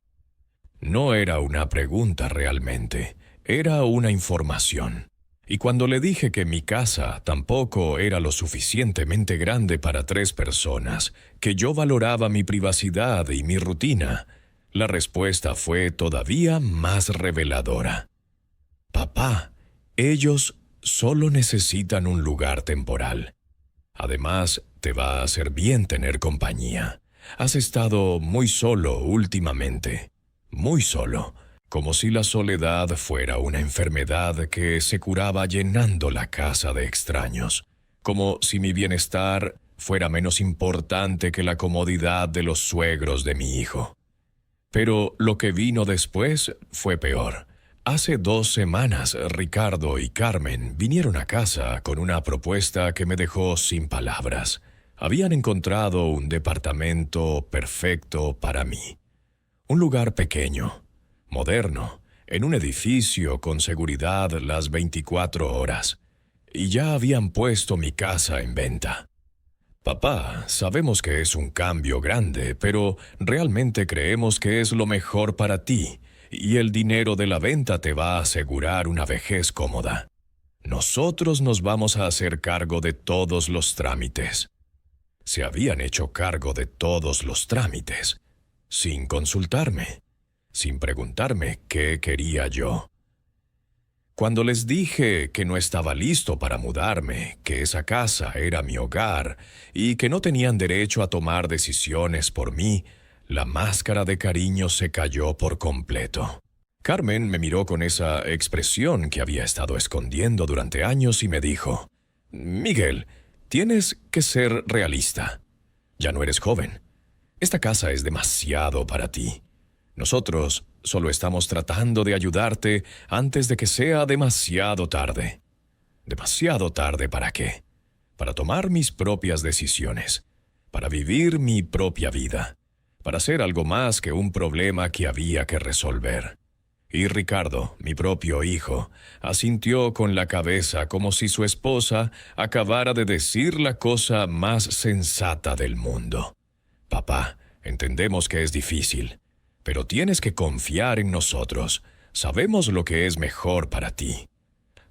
Speaker 1: No era una pregunta realmente, era una información. Y cuando le dije que mi casa tampoco era lo suficientemente grande para 3 personas, que yo valoraba mi privacidad y mi rutina, la respuesta fue todavía más reveladora. «Papá, ellos solo necesitan un lugar temporal. Además, te va a hacer bien tener compañía. Has estado muy solo últimamente, muy solo». Como si la soledad fuera una enfermedad que se curaba llenando la casa de extraños. Como si mi bienestar fuera menos importante que la comodidad de los suegros de mi hijo. Pero lo que vino después fue peor. Hace 2 semanas, Ricardo y Carmen vinieron a casa con una propuesta que me dejó sin palabras. Habían encontrado un departamento perfecto para mí. Un lugar pequeño, moderno, en un edificio con seguridad las 24 horas, y ya habían puesto mi casa en venta. Papá, sabemos que es un cambio grande, pero realmente creemos que es lo mejor para ti, y el dinero de la venta te va a asegurar una vejez cómoda. Nosotros nos vamos a hacer cargo de todos los trámites. Se habían hecho cargo de todos los trámites, sin consultarme, sin preguntarme qué quería yo. Cuando les dije que no estaba listo para mudarme, que esa casa era mi hogar y que no tenían derecho a tomar decisiones por mí, la máscara de cariño se cayó por completo. Carmen me miró con esa expresión que había estado escondiendo durante años y me dijo: «Miguel, tienes que ser realista. Ya no eres joven. Esta casa es demasiado para ti. Nosotros solo estamos tratando de ayudarte antes de que sea demasiado tarde». ¿Demasiado tarde para qué? Para tomar mis propias decisiones, para vivir mi propia vida, para ser algo más que un problema que había que resolver. Y Ricardo, mi propio hijo, asintió con la cabeza como si su esposa acabara de decir la cosa más sensata del mundo. «Papá, entendemos que es difícil, pero tienes que confiar en nosotros. Sabemos lo que es mejor para ti».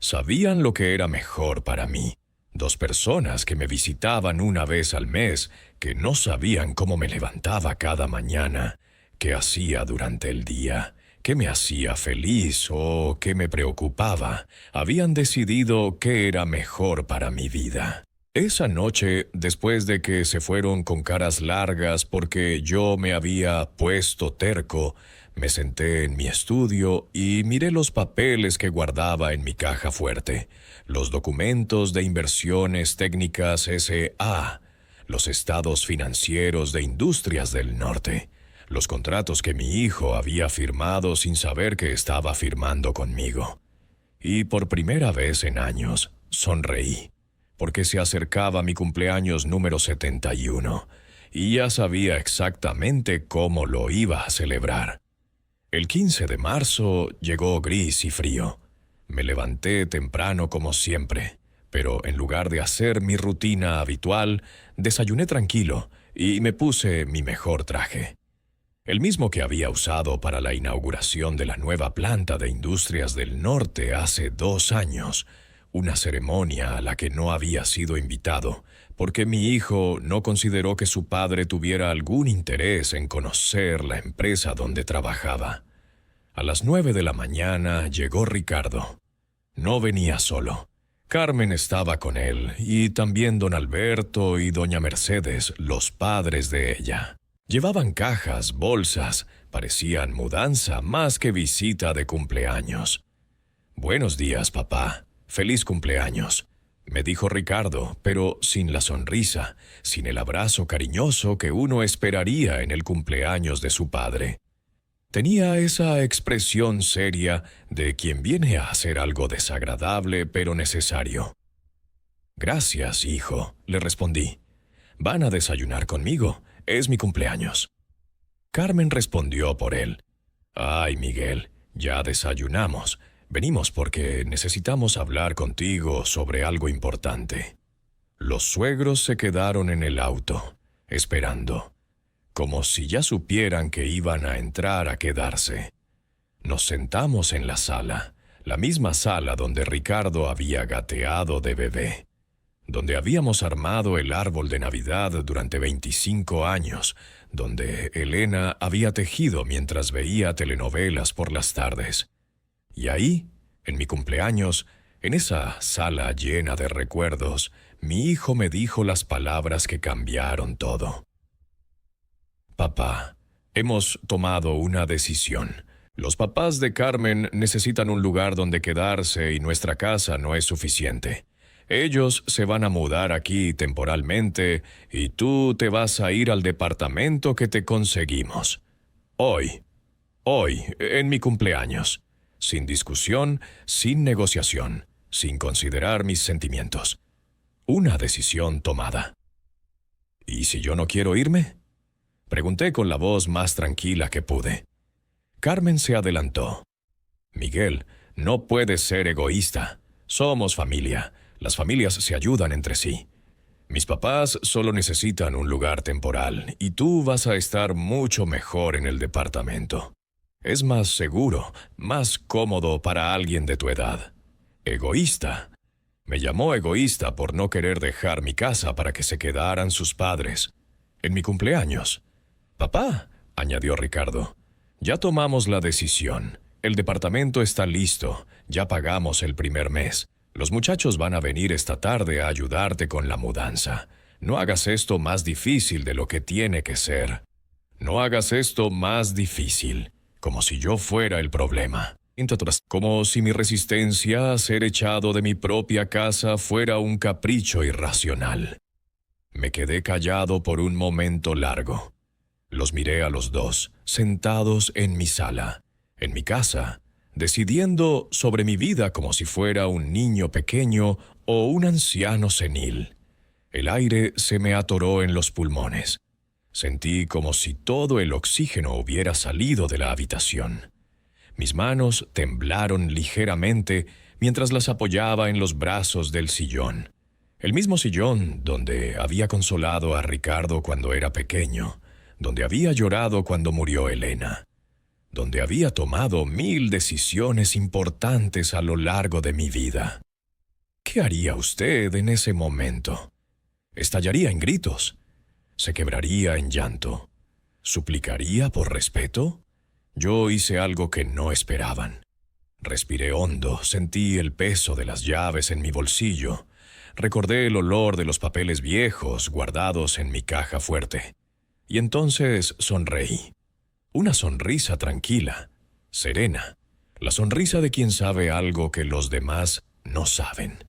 Speaker 1: Sabían lo que era mejor para mí. Dos personas que me visitaban una vez al mes, que no sabían cómo me levantaba cada mañana, qué hacía durante el día, qué me hacía feliz o qué me preocupaba, habían decidido qué era mejor para mi vida. Esa noche, después de que se fueron con caras largas porque yo me había puesto terco, me senté en mi estudio y miré los papeles que guardaba en mi caja fuerte, los documentos de inversiones técnicas S.A., los estados financieros de Industrias del Norte, los contratos que mi hijo había firmado sin saber que estaba firmando conmigo. Y por primera vez en años sonreí, porque se acercaba mi cumpleaños número 71, y ya sabía exactamente cómo lo iba a celebrar. El 15 de marzo llegó gris y frío. Me levanté temprano como siempre, pero en lugar de hacer mi rutina habitual, desayuné tranquilo y me puse mi mejor traje. El mismo que había usado para la inauguración de la nueva planta de Industrias del Norte hace 2 años, una ceremonia a la que no había sido invitado, porque mi hijo no consideró que su padre tuviera algún interés en conocer la empresa donde trabajaba. A las 9 de la mañana llegó Ricardo. No venía solo. Carmen estaba con él, y también don Alberto y doña Mercedes, los padres de ella. Llevaban cajas, bolsas, parecían mudanza más que visita de cumpleaños. «Buenos días, papá. Feliz cumpleaños», me dijo Ricardo, pero sin la sonrisa, sin el abrazo cariñoso que uno esperaría en el cumpleaños de su padre. Tenía esa expresión seria de quien viene a hacer algo desagradable pero necesario. «Gracias, hijo», le respondí. «Van a desayunar conmigo. Es mi cumpleaños». Carmen respondió por él. «Ay, Miguel, ya desayunamos. Venimos porque necesitamos hablar contigo sobre algo importante». Los suegros se quedaron en el auto, esperando, como si ya supieran que iban a entrar a quedarse. Nos sentamos en la sala, la misma sala donde Ricardo había gateado de bebé, donde habíamos armado el árbol de Navidad durante 25 años, donde Elena había tejido mientras veía telenovelas por las tardes. Y ahí, en mi cumpleaños, en esa sala llena de recuerdos, mi hijo me dijo las palabras que cambiaron todo. «Papá, hemos tomado una decisión. Los papás de Carmen necesitan un lugar donde quedarse y nuestra casa no es suficiente. Ellos se van a mudar aquí temporalmente y tú te vas a ir al departamento que te conseguimos. Hoy, en mi cumpleaños. Sin discusión, sin negociación, sin considerar mis sentimientos. Una decisión tomada». «¿Y si yo no quiero irme?», pregunté con la voz más tranquila que pude. Carmen se adelantó. «Miguel, no puedes ser egoísta. Somos familia. Las familias se ayudan entre sí. Mis papás solo necesitan un lugar temporal y tú vas a estar mucho mejor en el departamento. Es más seguro, más cómodo para alguien de tu edad. Egoísta. Me llamó egoísta por no querer dejar mi casa para que se quedaran sus padres. En mi cumpleaños. Papá, añadió Ricardo, ya tomamos la decisión. El departamento está listo. Ya pagamos el primer mes. Los muchachos van a venir esta tarde a ayudarte con la mudanza. No hagas esto más difícil de lo que tiene que ser. No hagas esto más difícil, como si yo fuera el problema. Como si mi resistencia a ser echado de mi propia casa fuera un capricho irracional. Me quedé callado por un momento largo. Los miré a los dos, sentados en mi sala, en mi casa, decidiendo sobre mi vida como si fuera un niño pequeño o un anciano senil. El aire se me atoró en los pulmones. Sentí como si todo el oxígeno hubiera salido de la habitación. Mis manos temblaron ligeramente mientras las apoyaba en los brazos del sillón. El mismo sillón donde había consolado a Ricardo cuando era pequeño, donde había llorado cuando murió Elena, donde había tomado 1000 decisiones importantes a lo largo de mi vida. ¿Qué haría usted en ese momento? ¿Estallaría en gritos? ¿Se quebraría en llanto? ¿Suplicaría por respeto? Yo hice algo que no esperaban. Respiré hondo, sentí el peso de las llaves en mi bolsillo. Recordé el olor de los papeles viejos guardados en mi caja fuerte. Y entonces sonreí. Una sonrisa tranquila, serena. La sonrisa de quien sabe algo que los demás no saben.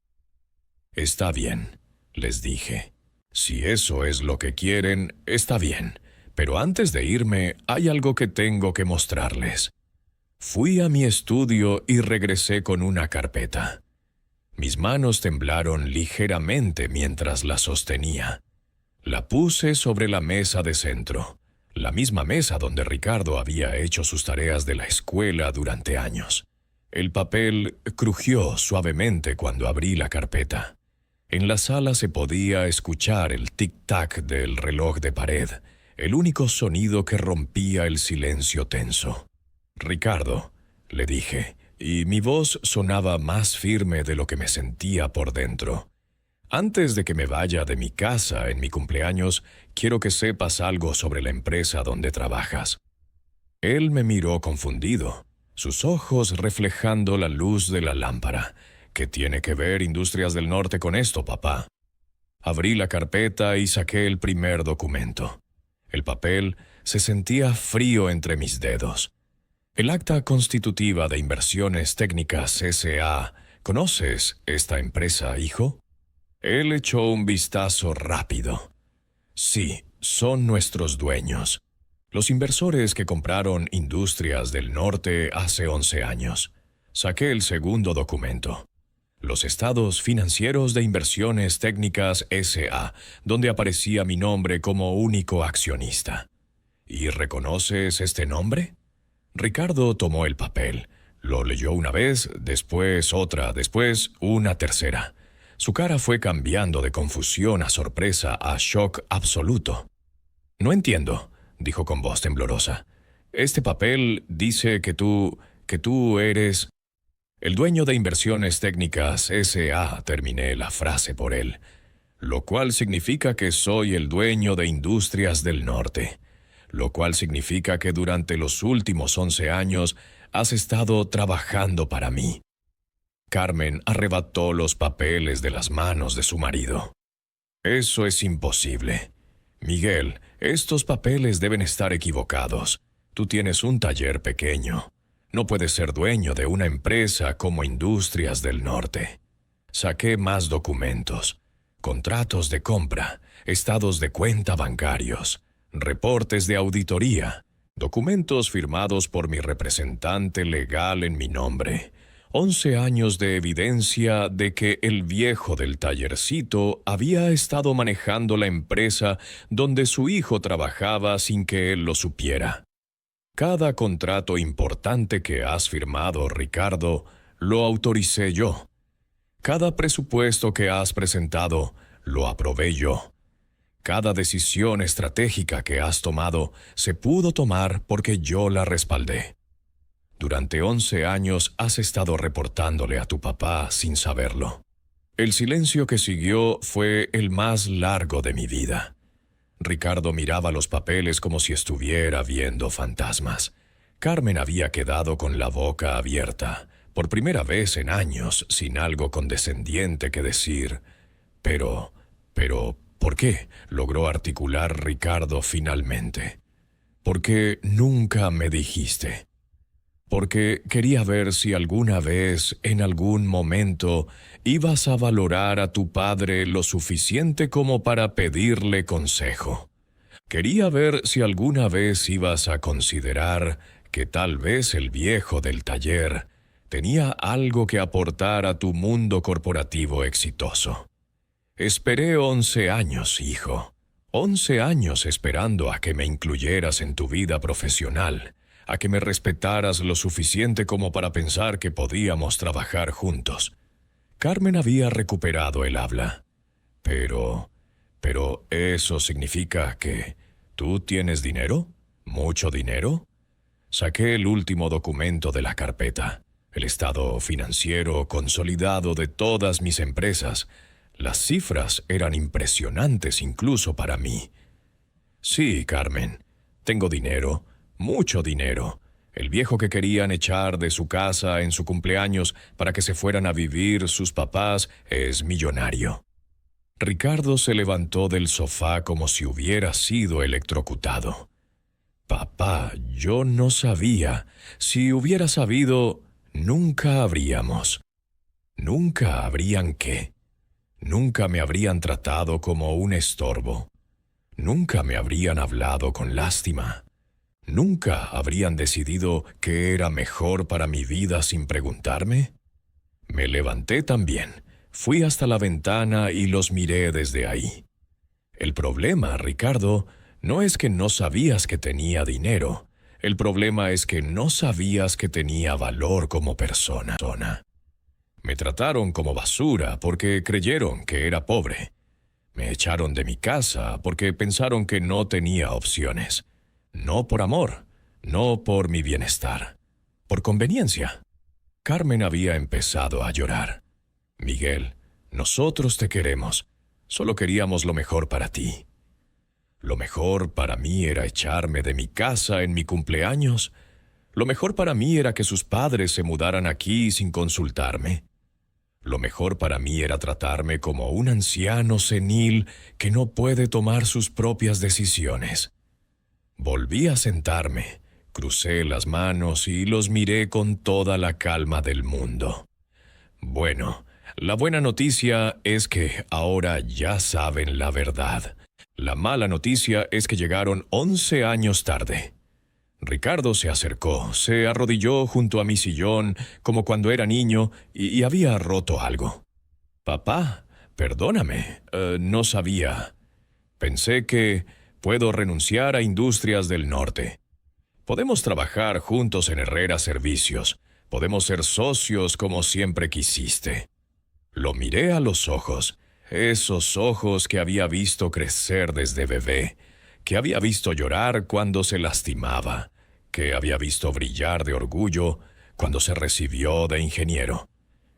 Speaker 1: Está bien, les dije. Si eso es lo que quieren, está bien. Pero antes de irme, hay algo que tengo que mostrarles. Fui a mi estudio y regresé con una carpeta. Mis manos temblaron ligeramente mientras la sostenía. La puse sobre la mesa de centro, la misma mesa donde Ricardo había hecho sus tareas de la escuela durante años. El papel crujió suavemente cuando abrí la carpeta. En la sala se podía escuchar el tic-tac del reloj de pared, el único sonido que rompía el silencio tenso. «Ricardo», le dije, y mi voz sonaba más firme de lo que me sentía por dentro. «Antes de que me vaya de mi casa en mi cumpleaños, quiero que sepas algo sobre la empresa donde trabajas». Él me miró confundido, sus ojos reflejando la luz de la lámpara. «¿Qué tiene que ver Industrias del Norte con esto, papá?» Abrí la carpeta y saqué el primer documento. El papel se sentía frío entre mis dedos. El acta constitutiva de Inversiones Técnicas S.A. ¿Conoces esta empresa, hijo? Él echó un vistazo rápido. Sí, son nuestros dueños. Los inversores que compraron Industrias del Norte hace 11 años. Saqué el segundo documento. Los estados financieros de Inversiones Técnicas S.A., donde aparecía mi nombre como único accionista. ¿Y reconoces este nombre? Ricardo tomó el papel. Lo leyó una vez, después otra, después una tercera. Su cara fue cambiando de confusión a sorpresa a shock absoluto. «No entiendo», dijo con voz temblorosa. «Este papel dice que tú eres...» «El dueño de Inversiones Técnicas S.A., terminé la frase por él. «Lo cual significa que soy el dueño de Industrias del Norte. Lo cual significa que durante los últimos 11 años has estado trabajando para mí». Carmen arrebató los papeles de las manos de su marido. «Eso es imposible. Miguel, estos papeles deben estar equivocados. Tú tienes un taller pequeño. No puedes ser dueño de una empresa como Industrias del Norte». Saqué más documentos. Contratos de compra, estados de cuenta bancarios, reportes de auditoría, documentos firmados por mi representante legal en mi nombre. 11 años de evidencia de que el viejo del tallercito había estado manejando la empresa donde su hijo trabajaba sin que él lo supiera. Cada contrato importante que has firmado, Ricardo, lo autoricé yo. Cada presupuesto que has presentado, lo aprobé yo. Cada decisión estratégica que has tomado se pudo tomar porque yo la respaldé. Durante 11 años has estado reportándole a tu papá sin saberlo. El silencio que siguió fue el más largo de mi vida. Ricardo miraba los papeles como si estuviera viendo fantasmas. Carmen había quedado con la boca abierta, por primera vez en años, sin algo condescendiente que decir. Pero, ¿por qué? Logró articular Ricardo finalmente. ¿Por qué nunca me dijiste? Porque quería ver si alguna vez, en algún momento, ibas a valorar a tu padre lo suficiente como para pedirle consejo. Quería ver si alguna vez ibas a considerar que tal vez el viejo del taller tenía algo que aportar a tu mundo corporativo exitoso. Esperé 11 años, hijo. 11 años esperando a que me incluyeras en tu vida profesional, a que me respetaras lo suficiente como para pensar que podíamos trabajar juntos. Carmen había recuperado el habla. Pero ¿eso significa que tú tienes dinero? ¿Mucho dinero? Saqué el último documento de la carpeta, el estado financiero consolidado de todas mis empresas. Las cifras eran impresionantes incluso para mí. Sí, Carmen, tengo dinero, mucho dinero. El viejo que querían echar de su casa en su cumpleaños para que se fueran a vivir sus papás es millonario. Ricardo se levantó del sofá como si hubiera sido electrocutado. Papá, yo no sabía. Si hubiera sabido, nunca habríamos. ¿Nunca habrían qué? Nunca me habrían tratado como un estorbo. Nunca me habrían hablado con lástima. ¿Nunca habrían decidido qué era mejor para mi vida sin preguntarme? Me levanté también, fui hasta la ventana y los miré desde ahí. El problema, Ricardo, no es que no sabías que tenía dinero. El problema es que no sabías que tenía valor como persona. Me trataron como basura porque creyeron que era pobre. Me echaron de mi casa porque pensaron que no tenía opciones. No por amor, no por mi bienestar, por conveniencia. Carmen había empezado a llorar. Miguel, nosotros te queremos. Solo queríamos lo mejor para ti. Lo mejor para mí era echarme de mi casa en mi cumpleaños. Lo mejor para mí era que sus padres se mudaran aquí sin consultarme. Lo mejor para mí era tratarme como un anciano senil que no puede tomar sus propias decisiones. Volví a sentarme, crucé las manos y los miré con toda la calma del mundo. Bueno, la buena noticia es que ahora ya saben la verdad. La mala noticia es que llegaron 11 años tarde. Ricardo se acercó, se arrodilló junto a mi sillón como cuando era niño y había roto algo. Papá, perdóname, no sabía. Pensé que puedo renunciar a Industrias del Norte. Podemos trabajar juntos en Herrera Servicios. Podemos ser socios como siempre quisiste. Lo miré a los ojos, esos ojos que había visto crecer desde bebé, que había visto llorar cuando se lastimaba, que había visto brillar de orgullo cuando se recibió de ingeniero.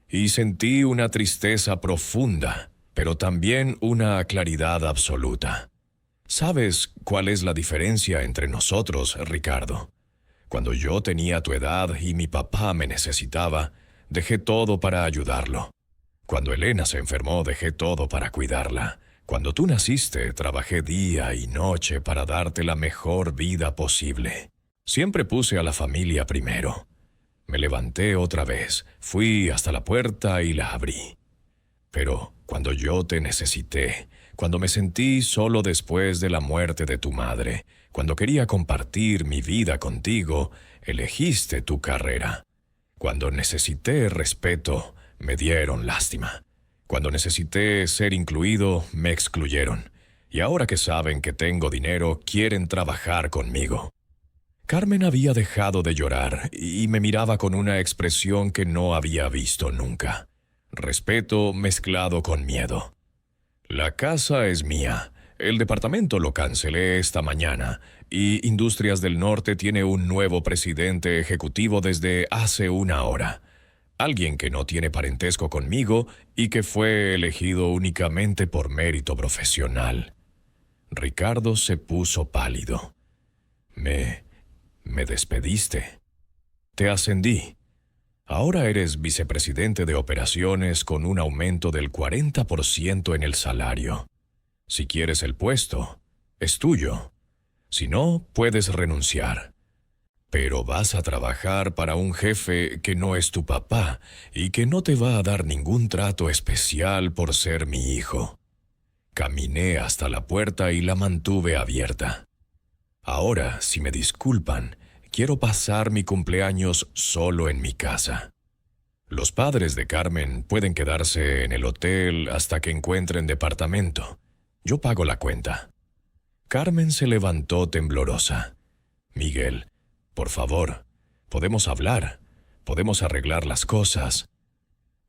Speaker 1: Y sentí una tristeza profunda, pero también una claridad absoluta. ¿Sabes cuál es la diferencia entre nosotros, Ricardo? Cuando yo tenía tu edad y mi papá me necesitaba, dejé todo para ayudarlo. Cuando Elena se enfermó, dejé todo para cuidarla. Cuando tú naciste, trabajé día y noche para darte la mejor vida posible. Siempre puse a la familia primero. Me levanté otra vez, fui hasta la puerta y la abrí. Pero cuando yo te necesité, cuando me sentí solo después de la muerte de tu madre, cuando quería compartir mi vida contigo, elegiste tu carrera. Cuando necesité respeto, me dieron lástima. Cuando necesité ser incluido, me excluyeron. Y ahora que saben que tengo dinero, quieren trabajar conmigo. Carmen había dejado de llorar y me miraba con una expresión que no había visto nunca. Respeto mezclado con miedo. La casa es mía. El departamento lo cancelé esta mañana y Industrias del Norte tiene un nuevo presidente ejecutivo desde hace una hora. Alguien que no tiene parentesco conmigo y que fue elegido únicamente por mérito profesional. Ricardo se puso pálido. Me despediste. Te ascendí. Ahora eres vicepresidente de operaciones con un aumento del 40% en el salario. Si quieres el puesto, es tuyo. Si no, puedes renunciar. Pero vas a trabajar para un jefe que no es tu papá y que no te va a dar ningún trato especial por ser mi hijo. Caminé hasta la puerta y la mantuve abierta. Ahora, si me disculpan, quiero pasar mi cumpleaños solo en mi casa. Los padres de Carmen pueden quedarse en el hotel hasta que encuentren departamento. Yo pago la cuenta. Carmen se levantó temblorosa. Miguel, por favor, podemos hablar. Podemos arreglar las cosas.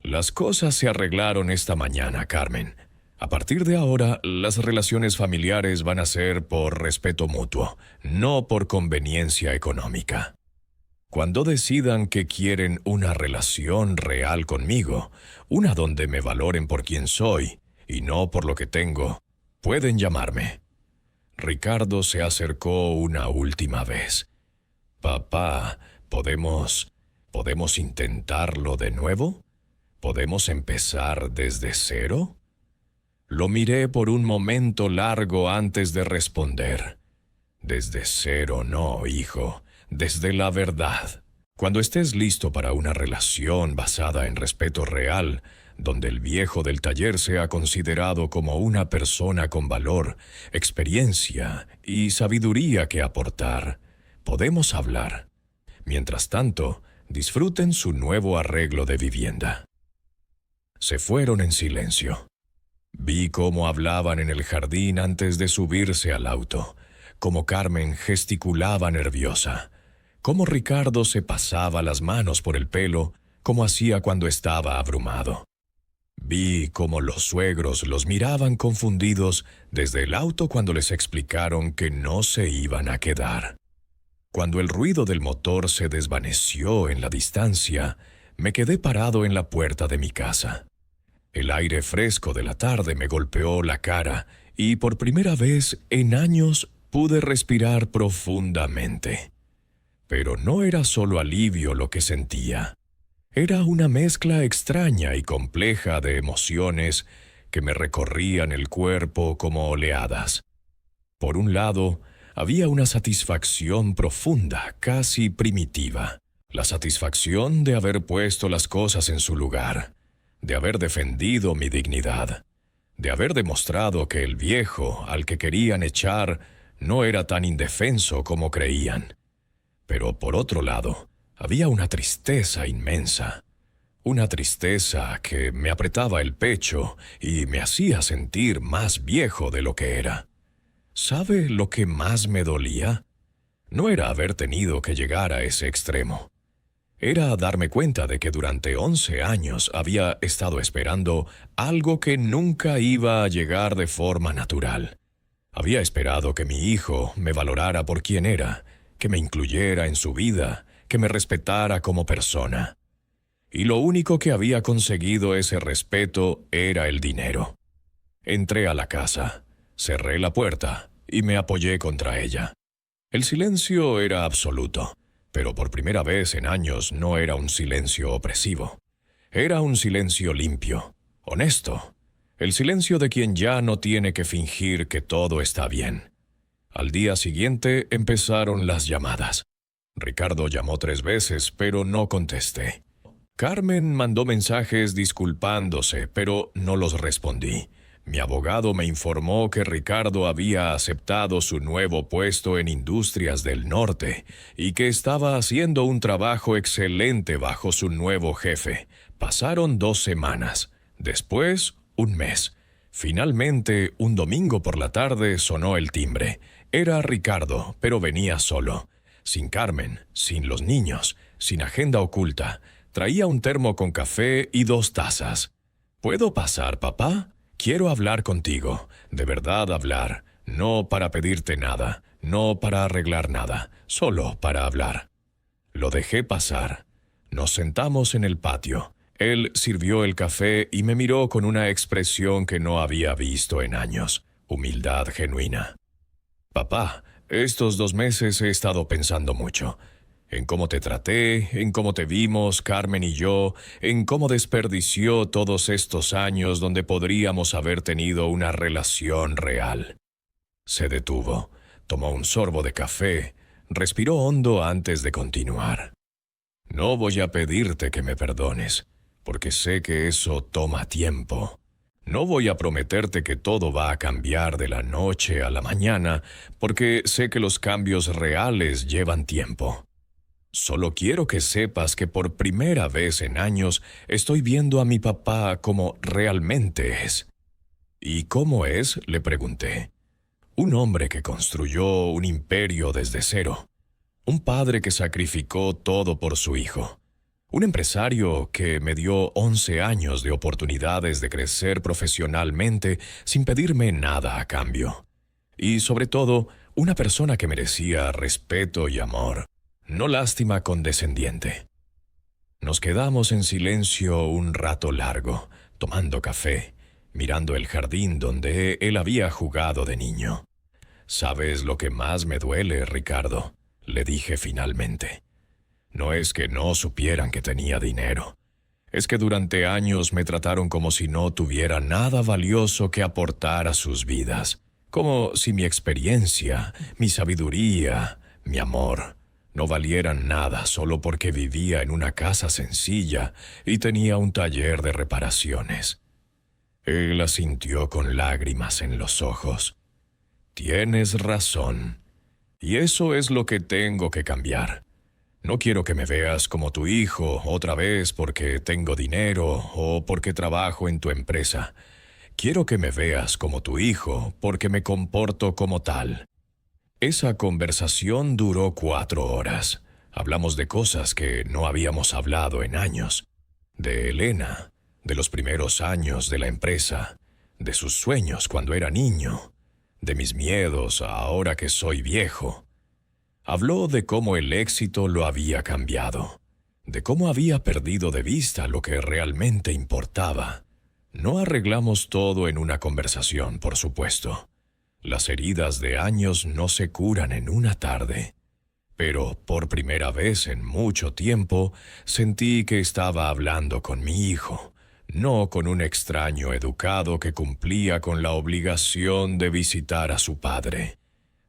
Speaker 1: Las cosas se arreglaron esta mañana, Carmen. A partir de ahora, las relaciones familiares van a ser por respeto mutuo, no por conveniencia económica. Cuando decidan que quieren una relación real conmigo, una donde me valoren por quien soy y no por lo que tengo, pueden llamarme. Ricardo se acercó una última vez. Papá, ¿podemos intentarlo de nuevo? ¿Podemos empezar desde cero? Lo miré por un momento largo antes de responder. Desde cero no, hijo, desde la verdad. Cuando estés listo para una relación basada en respeto real, donde el viejo del taller sea considerado como una persona con valor, experiencia y sabiduría que aportar, podemos hablar. Mientras tanto, disfruten su nuevo arreglo de vivienda. Se fueron en silencio. Vi cómo hablaban en el jardín antes de subirse al auto, cómo Carmen gesticulaba nerviosa, cómo Ricardo se pasaba las manos por el pelo, como hacía cuando estaba abrumado. Vi cómo los suegros los miraban confundidos desde el auto cuando les explicaron que no se iban a quedar. Cuando el ruido del motor se desvaneció en la distancia, me quedé parado en la puerta de mi casa. El aire fresco de la tarde me golpeó la cara y por primera vez en años pude respirar profundamente. Pero no era solo alivio lo que sentía. Era una mezcla extraña y compleja de emociones que me recorrían el cuerpo como oleadas. Por un lado, había una satisfacción profunda, casi primitiva. La satisfacción de haber puesto las cosas en su lugar, de haber defendido mi dignidad, de haber demostrado que el viejo al que querían echar no era tan indefenso como creían. Pero por otro lado, había una tristeza inmensa, una tristeza que me apretaba el pecho y me hacía sentir más viejo de lo que era. ¿Sabe lo que más me dolía? No era haber tenido que llegar a ese extremo. Era darme cuenta de que durante 11 años había estado esperando algo que nunca iba a llegar de forma natural. Había esperado que mi hijo me valorara por quien era, que me incluyera en su vida, que me respetara como persona. Y lo único que había conseguido ese respeto era el dinero. Entré a la casa, cerré la puerta y me apoyé contra ella. El silencio era absoluto, pero por primera vez en años no era un silencio opresivo. Era un silencio limpio, honesto, el silencio de quien ya no tiene que fingir que todo está bien. Al día siguiente empezaron las llamadas. Ricardo llamó 3 veces, pero no contesté. Carmen mandó mensajes disculpándose, pero no los respondí. Mi abogado me informó que Ricardo había aceptado su nuevo puesto en Industrias del Norte y que estaba haciendo un trabajo excelente bajo su nuevo jefe. Pasaron 2 semanas, después 1 mes. Finalmente, un domingo por la tarde sonó el timbre. Era Ricardo, pero venía solo. Sin Carmen, sin los niños, sin agenda oculta. Traía un termo con café y 2 tazas. «¿Puedo pasar, papá?», Quiero hablar contigo, de verdad hablar, no para pedirte nada, no para arreglar nada, solo para hablar. Lo dejé pasar. Nos sentamos en el patio. Él sirvió el café y me miró con una expresión que no había visto en años, humildad genuina. Papá, estos 2 meses he estado pensando mucho. En cómo te traté, en cómo te vimos, Carmen y yo, en cómo desperdició todos estos años donde podríamos haber tenido una relación real. Se detuvo, tomó un sorbo de café, respiró hondo antes de continuar. No voy a pedirte que me perdones, porque sé que eso toma tiempo. No voy a prometerte que todo va a cambiar de la noche a la mañana, porque sé que los cambios reales llevan tiempo. Solo quiero que sepas que por primera vez en años estoy viendo a mi papá como realmente es. ¿Y cómo es?, le pregunté. Un hombre que construyó un imperio desde cero. Un padre que sacrificó todo por su hijo. Un empresario que me dio 11 años de oportunidades de crecer profesionalmente sin pedirme nada a cambio. Y sobre todo, una persona que merecía respeto y amor, no lástima condescendiente. Nos quedamos en silencio un rato largo, tomando café, mirando el jardín donde él había jugado de niño. ¿Sabes lo que más me duele, Ricardo?, le dije finalmente. No es que no supieran que tenía dinero. Es que durante años me trataron como si no tuviera nada valioso que aportar a sus vidas. Como si mi experiencia, mi sabiduría, mi amor, no valieran nada solo porque vivía en una casa sencilla y tenía un taller de reparaciones. Él asintió con lágrimas en los ojos. Tienes razón. Y eso es lo que tengo que cambiar. No quiero que me veas como tu hijo otra vez porque tengo dinero o porque trabajo en tu empresa. Quiero que me veas como tu hijo porque me comporto como tal. Esa conversación duró 4 horas. Hablamos de cosas que no habíamos hablado en años. De Elena, de los primeros años de la empresa, de sus sueños cuando era niño, de mis miedos ahora que soy viejo. Habló de cómo el éxito lo había cambiado, de cómo había perdido de vista lo que realmente importaba. No arreglamos todo en una conversación, por supuesto. Las heridas de años no se curan en una tarde. Pero por primera vez en mucho tiempo sentí que estaba hablando con mi hijo, no con un extraño educado que cumplía con la obligación de visitar a su padre.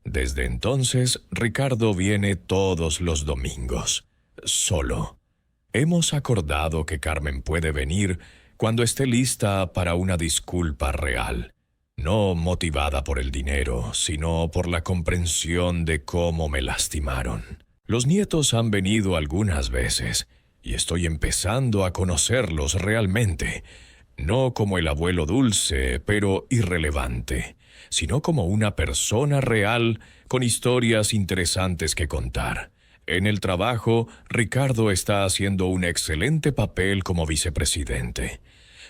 Speaker 1: Desde entonces, Ricardo viene todos los domingos, solo. Hemos acordado que Carmen puede venir cuando esté lista para una disculpa real, no motivada por el dinero, sino por la comprensión de cómo me lastimaron. Los nietos han venido algunas veces, y estoy empezando a conocerlos realmente, no como el abuelo dulce, pero irrelevante, sino como una persona real con historias interesantes que contar. En el trabajo, Ricardo está haciendo un excelente papel como vicepresidente.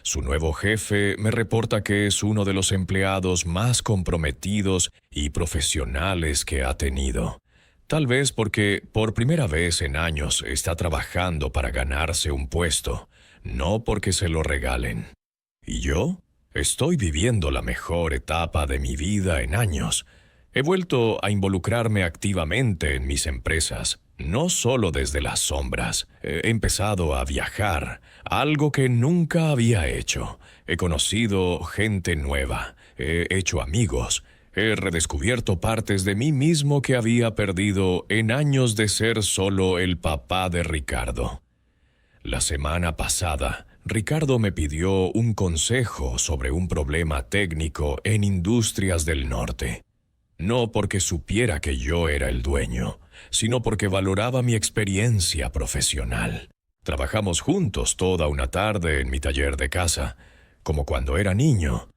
Speaker 1: Su nuevo jefe me reporta que es uno de los empleados más comprometidos y profesionales que ha tenido. Tal vez porque por primera vez en años está trabajando para ganarse un puesto, no porque se lo regalen. ¿Y yo? Estoy viviendo la mejor etapa de mi vida en años. He vuelto a involucrarme activamente en mis empresas, no solo desde las sombras. He empezado a viajar, algo que nunca había hecho. He conocido gente nueva, he hecho amigos, he redescubierto partes de mí mismo que había perdido en años de ser solo el papá de Ricardo. La semana pasada, Ricardo me pidió un consejo sobre un problema técnico en Industrias del Norte. No porque supiera que yo era el dueño, sino porque valoraba mi experiencia profesional. Trabajamos juntos toda una tarde en mi taller de casa, como cuando era niño,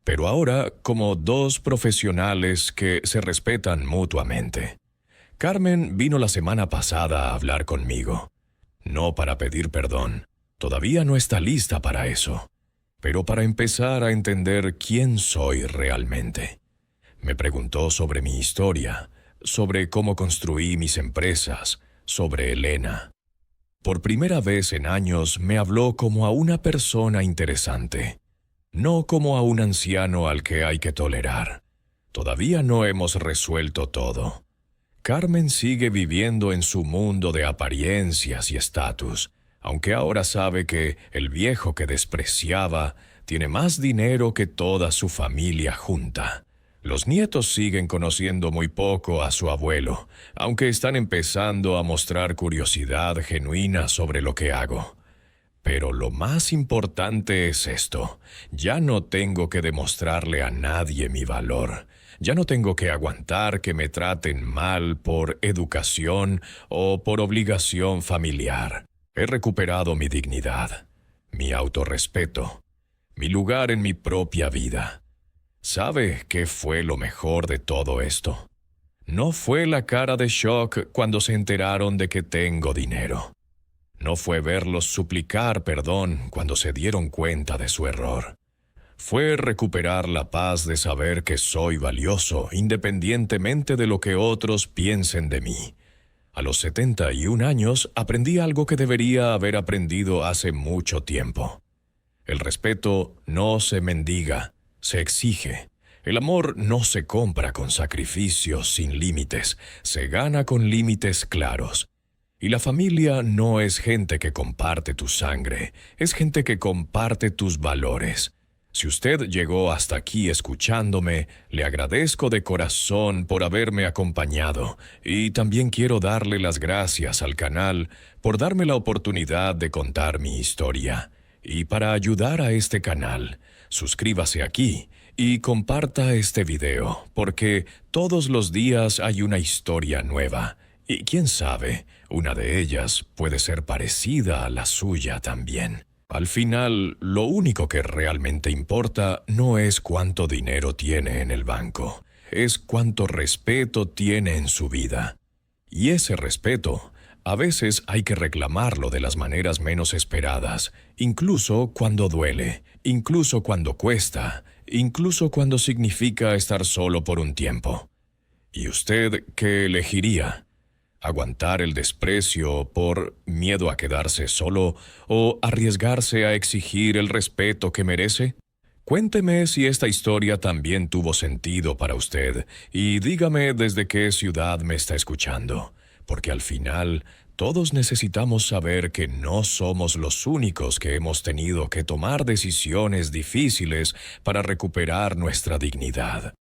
Speaker 1: pero ahora como 2 profesionales que se respetan mutuamente. Carmen vino la semana pasada a hablar conmigo, no para pedir perdón. Todavía no está lista para eso. pero para empezar a entender quién soy realmente. Me preguntó sobre mi historia, sobre cómo construí mis empresas, sobre Elena. Por primera vez en años me habló como a una persona interesante, no como a un anciano al que hay que tolerar. Todavía no hemos resuelto todo. Carmen sigue viviendo en su mundo de apariencias y estatus, aunque ahora sabe que el viejo que despreciaba tiene más dinero que toda su familia junta. Los nietos siguen conociendo muy poco a su abuelo, aunque están empezando a mostrar curiosidad genuina sobre lo que hago. Pero lo más importante es esto: ya no tengo que demostrarle a nadie mi valor. Ya no tengo que aguantar que me traten mal por educación o por obligación familiar. He recuperado mi dignidad, mi autorrespeto, mi lugar en mi propia vida. ¿Sabe qué fue lo mejor de todo esto? No fue la cara de shock cuando se enteraron de que tengo dinero. No fue verlos suplicar perdón cuando se dieron cuenta de su error. Fue recuperar la paz de saber que soy valioso independientemente de lo que otros piensen de mí. A los 71 años aprendí algo que debería haber aprendido hace mucho tiempo. El respeto no se mendiga, se exige. El amor no se compra con sacrificios sin límites, se gana con límites claros. Y la familia no es gente que comparte tu sangre, es gente que comparte tus valores. Si usted llegó hasta aquí escuchándome, le agradezco de corazón por haberme acompañado, y también quiero darle las gracias al canal por darme la oportunidad de contar mi historia. Y para ayudar a este canal, suscríbase aquí y comparta este video, porque todos los días hay una historia nueva. Y quién sabe, una de ellas puede ser parecida a la suya también. Al final, lo único que realmente importa no es cuánto dinero tiene en el banco, es cuánto respeto tiene en su vida. Y ese respeto, a veces hay que reclamarlo de las maneras menos esperadas, incluso cuando duele, incluso cuando cuesta, incluso cuando significa estar solo por un tiempo. ¿Y usted qué elegiría? ¿Aguantar el desprecio por miedo a quedarse solo o arriesgarse a exigir el respeto que merece? Cuénteme si esta historia también tuvo sentido para usted y dígame desde qué ciudad me está escuchando, porque al final todos necesitamos saber que no somos los únicos que hemos tenido que tomar decisiones difíciles para recuperar nuestra dignidad.